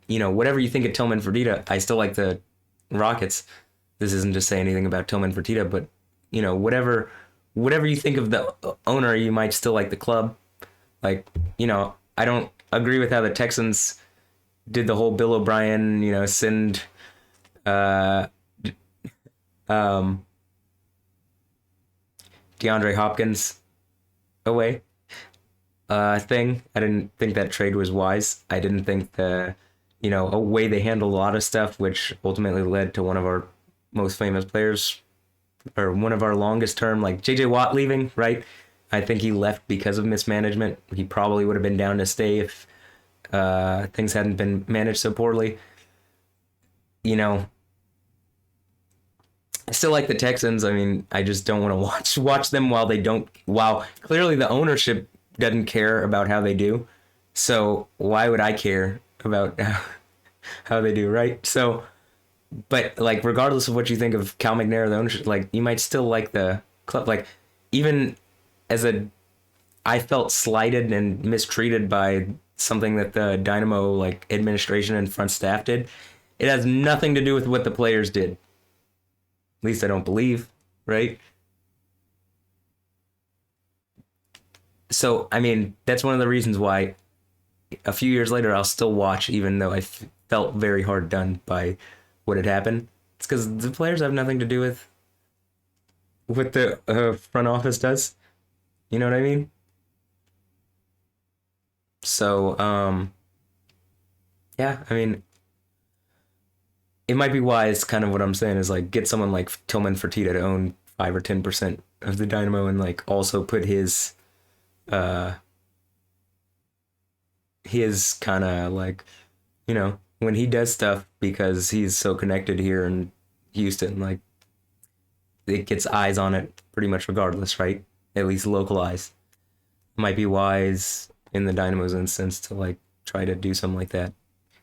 whatever you think of Tillman Fertitta, I still like the Rockets. This isn't to say anything about Tillman Fertitta, but whatever you think of the owner, you might still like the club. Like, I don't agree with how the Texans did the whole Bill O'Brien, send DeAndre Hopkins away thing. I didn't think that trade was wise. I didn't think a way they handled a lot of stuff, which ultimately led to one of our most famous players, or one of our longest term, like JJ Watt leaving, right? I think he left because of mismanagement. He probably would have been down to stay if things hadn't been managed so poorly. I still like the Texans. I mean, I just don't want to watch them while clearly the ownership doesn't care about how they do. So why would I care about how they do, right? So But like, regardless of what you think of Cal McNair, the ownership, like, you might still like the club. Like, even as a, I felt slighted and mistreated by something that the Dynamo like administration and front staff did. It has nothing to do with what the players did. At least I don't believe, right? So, I mean, that's one of the reasons why a few years later I'll still watch, even though felt very hard done by what had happened. It's because the players have nothing to do with what the front office does. You know what I mean? So, yeah, I mean, it might be wise. Kind of what I'm saying is like get someone like Tillman Fertitta to own 5 or 10% of the Dynamo, and like also put uh his kind of like, when he does stuff, because he's so connected here in Houston, like it gets eyes on it pretty much regardless, right? At least localized. Might be wise in the Dynamo's instance to like try to do something like that.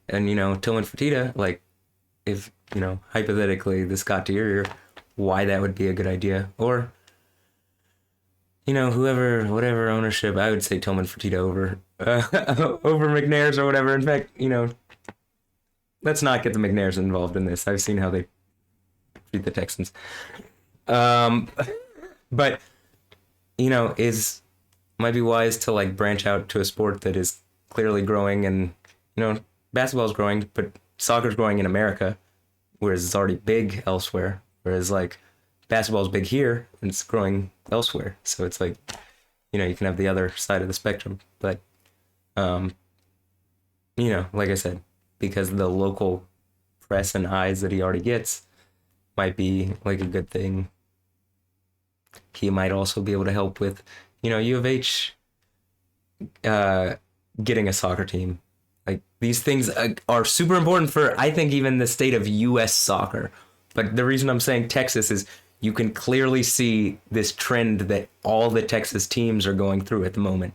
And Tillman Fertitta, like, if hypothetically this got to your ear, why that would be a good idea. Or whoever, whatever ownership, I would say Tillman Fertitta over over McNair's or whatever. In fact, let's not get the McNairs involved in this. I've seen how they treat the Texans. Um, but is might be wise to like branch out to a sport that is clearly growing, and basketball's growing, but soccer's growing in America, whereas it's already big elsewhere. Whereas like basketball's big here and it's growing elsewhere. So it's like, you can have the other side of the spectrum. But um, like I said, because the local press and eyes that he already gets might be like a good thing. He might also be able to help with, U of H getting a soccer team. Like these things are super important for, I think, even the state of U.S. soccer. But the reason I'm saying Texas is you can clearly see this trend that all the Texas teams are going through at the moment.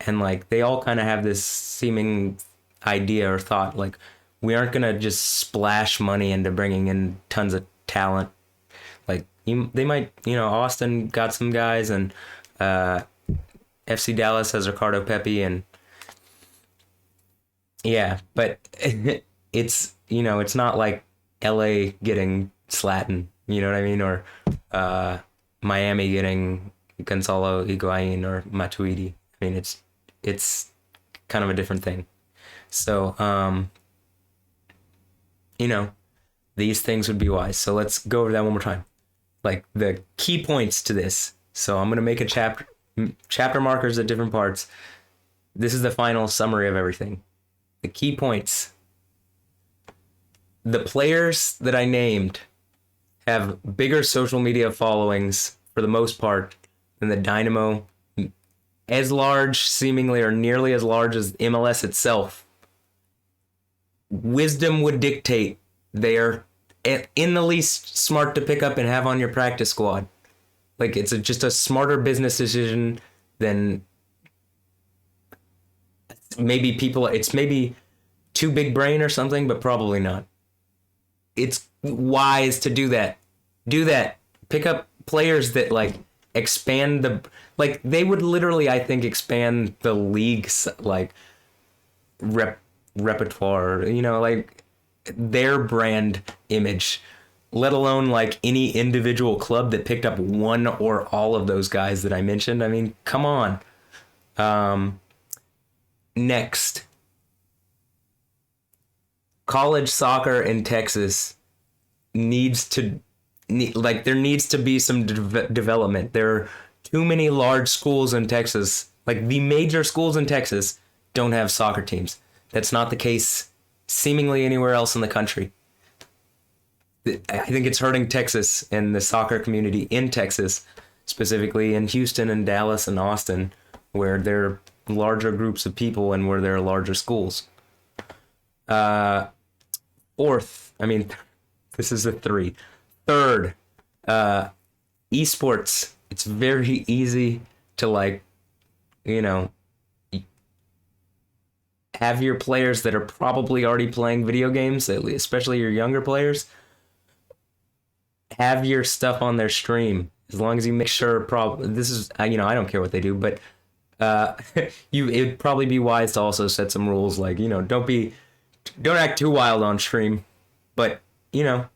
And like they all kind of have this seeming idea or thought, like, we aren't going to just splash money into bringing in tons of talent. Like they might, Austin got some guys, and FC Dallas has Ricardo Pepi, and yeah, but it's not like LA getting Slatton, you know what I mean? Or Miami getting Gonzalo Higuain or Matuidi. I mean, it's kind of a different thing. So, these things would be wise. So let's go over that one more time. Like the key points to this. So I'm going to make a chapter markers at different parts. This is the final summary of everything. The key points. The players that I named have bigger social media followings for the most part than the Dynamo, as large, seemingly, or nearly as large as MLS itself. Wisdom would dictate they are in the least smart to pick up and have on your practice squad. Like it's just a smarter business decision than maybe people. It's maybe too big brain or something, but probably not. It's wise to do that. Do that. Pick up players that like expand like they would literally, I think, expand the league's like repertoire, like their brand image, let alone like any individual club that picked up one or all of those guys that I mentioned. I mean, come on. Next, college soccer in Texas there needs to be some development. There are too many large schools in Texas. Like the major schools in Texas don't have soccer teams. That's not the case seemingly anywhere else in the country. I think it's hurting Texas and the soccer community in Texas, specifically in Houston and Dallas and Austin, where there are larger groups of people and where there are larger schools. Fourth, I mean, this is a 3. Third, esports. It's very easy to like, have your players that are probably already playing video games, especially your younger players, have your stuff on their stream as long as you make sure. This is I don't care what they do, but it'd probably be wise to also set some rules like don't act too wild on stream, but I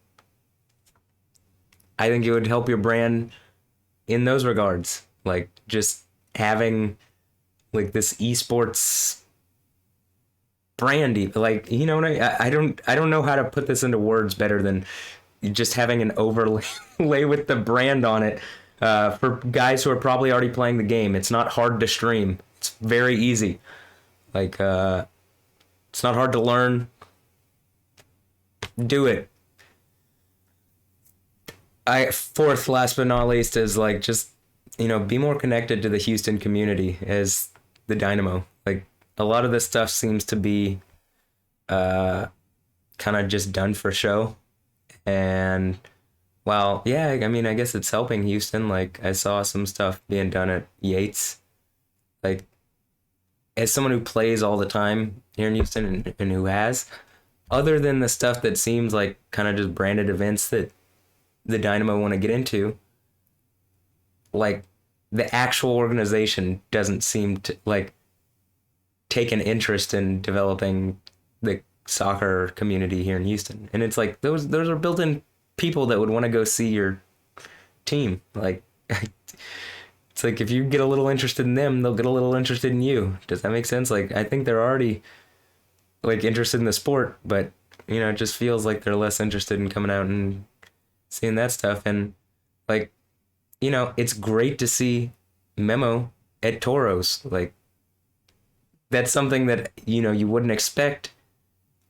think it would help your brand in those regards, like just having like this esports brandy, like what I don't know how to put this into words better than just having an overlay with the brand on it for guys who are probably already playing the game. It's not hard to stream. It's very easy. Like it's not hard to learn. Do it. Fourth, last but not least, is like just be more connected to the Houston community as the Dynamo. Like a lot of this stuff seems to be kind of just done for show. And well, yeah, I mean, I guess it's helping Houston. Like I saw some stuff being done at Yates. Like as someone who plays all the time here in Houston and who has, other than the stuff that seems like kind of just branded events that the Dynamo want to get into, like the actual organization doesn't seem to like take an interest in developing the soccer community here in Houston. And it's like those are built-in people that would want to go see your team. Like it's like if you get a little interested in them, they'll get a little interested in you. Does that make sense? Like I think they're already like interested in the sport, but it just feels like they're less interested in coming out and seeing that stuff. And like it's great to see Memo at Toros. Like that's something that you wouldn't expect.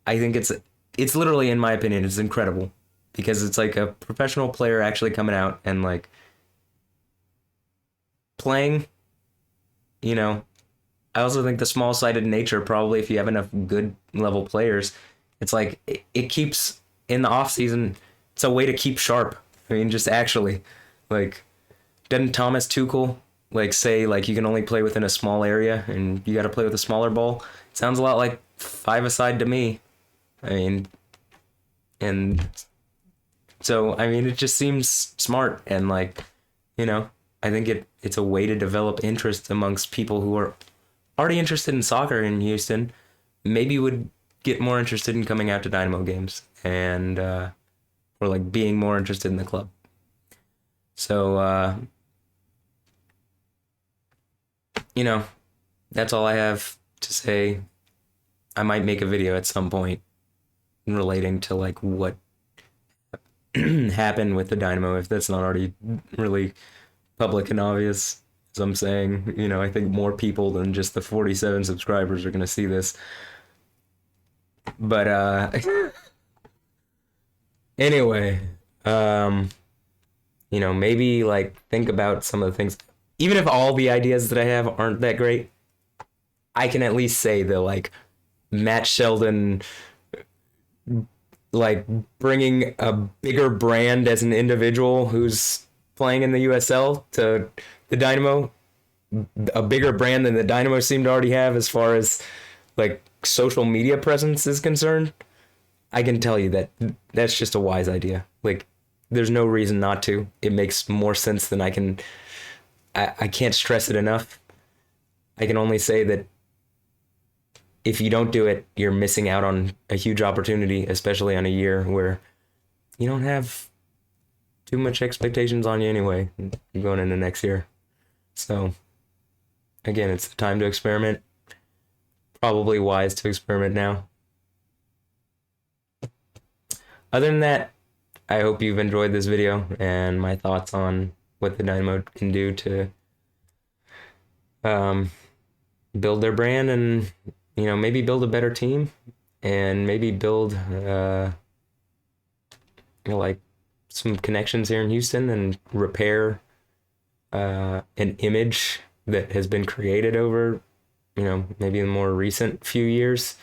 I think it's literally, in my opinion, it's incredible because it's like a professional player actually coming out and like playing. I also think the small-sided nature, probably if you have enough good level players, it's like it keeps in the off season. It's a way to keep sharp. I mean, just actually, like, doesn't Thomas Tuchel like say like you can only play within a small area and you got to play with a smaller ball? It sounds a lot like five-a-side to me. I mean, and so I mean, it just seems smart and like, I think it's a way to develop interest amongst people who are already interested in soccer in Houston. Maybe would get more interested in coming out to Dynamo games and or like being more interested in the club. So that's all I have to say. I might make a video at some point relating to like what happened with the Dynamo, if that's not already really public and obvious. As I'm saying, I think more people than just the 47 subscribers are gonna see this. But anyway, maybe like think about some of the things. Even if all the ideas that I have aren't that great, I can at least say that like Matt Sheldon, like bringing a bigger brand as an individual who's playing in the USL to the Dynamo, a bigger brand than the Dynamo seem to already have as far as like social media presence is concerned. I can tell you that that's just a wise idea. Like there's no reason not to. It makes more sense than I can't stress it enough. I can only say that if you don't do it, you're missing out on a huge opportunity, especially on a year where you don't have too much expectations on you anyway, going into next year. So, again, it's the time to experiment. Probably wise to experiment now. Other than that, I hope you've enjoyed this video and my thoughts on what the Dynamo can do to build their brand and maybe build a better team and maybe build like some connections here in Houston and repair an image that has been created over maybe in the more recent few years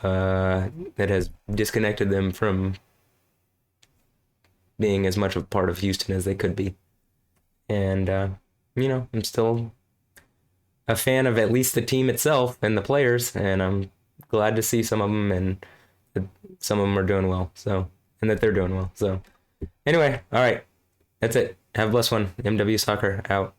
that has disconnected them from being as much of a part of Houston as they could be. And I'm still a fan of at least the team itself and the players, and I'm glad to see some of them, and that some of them are doing well. So, and that they're doing well. So, anyway, all right, that's it. Have a blessed one. MW Soccer out.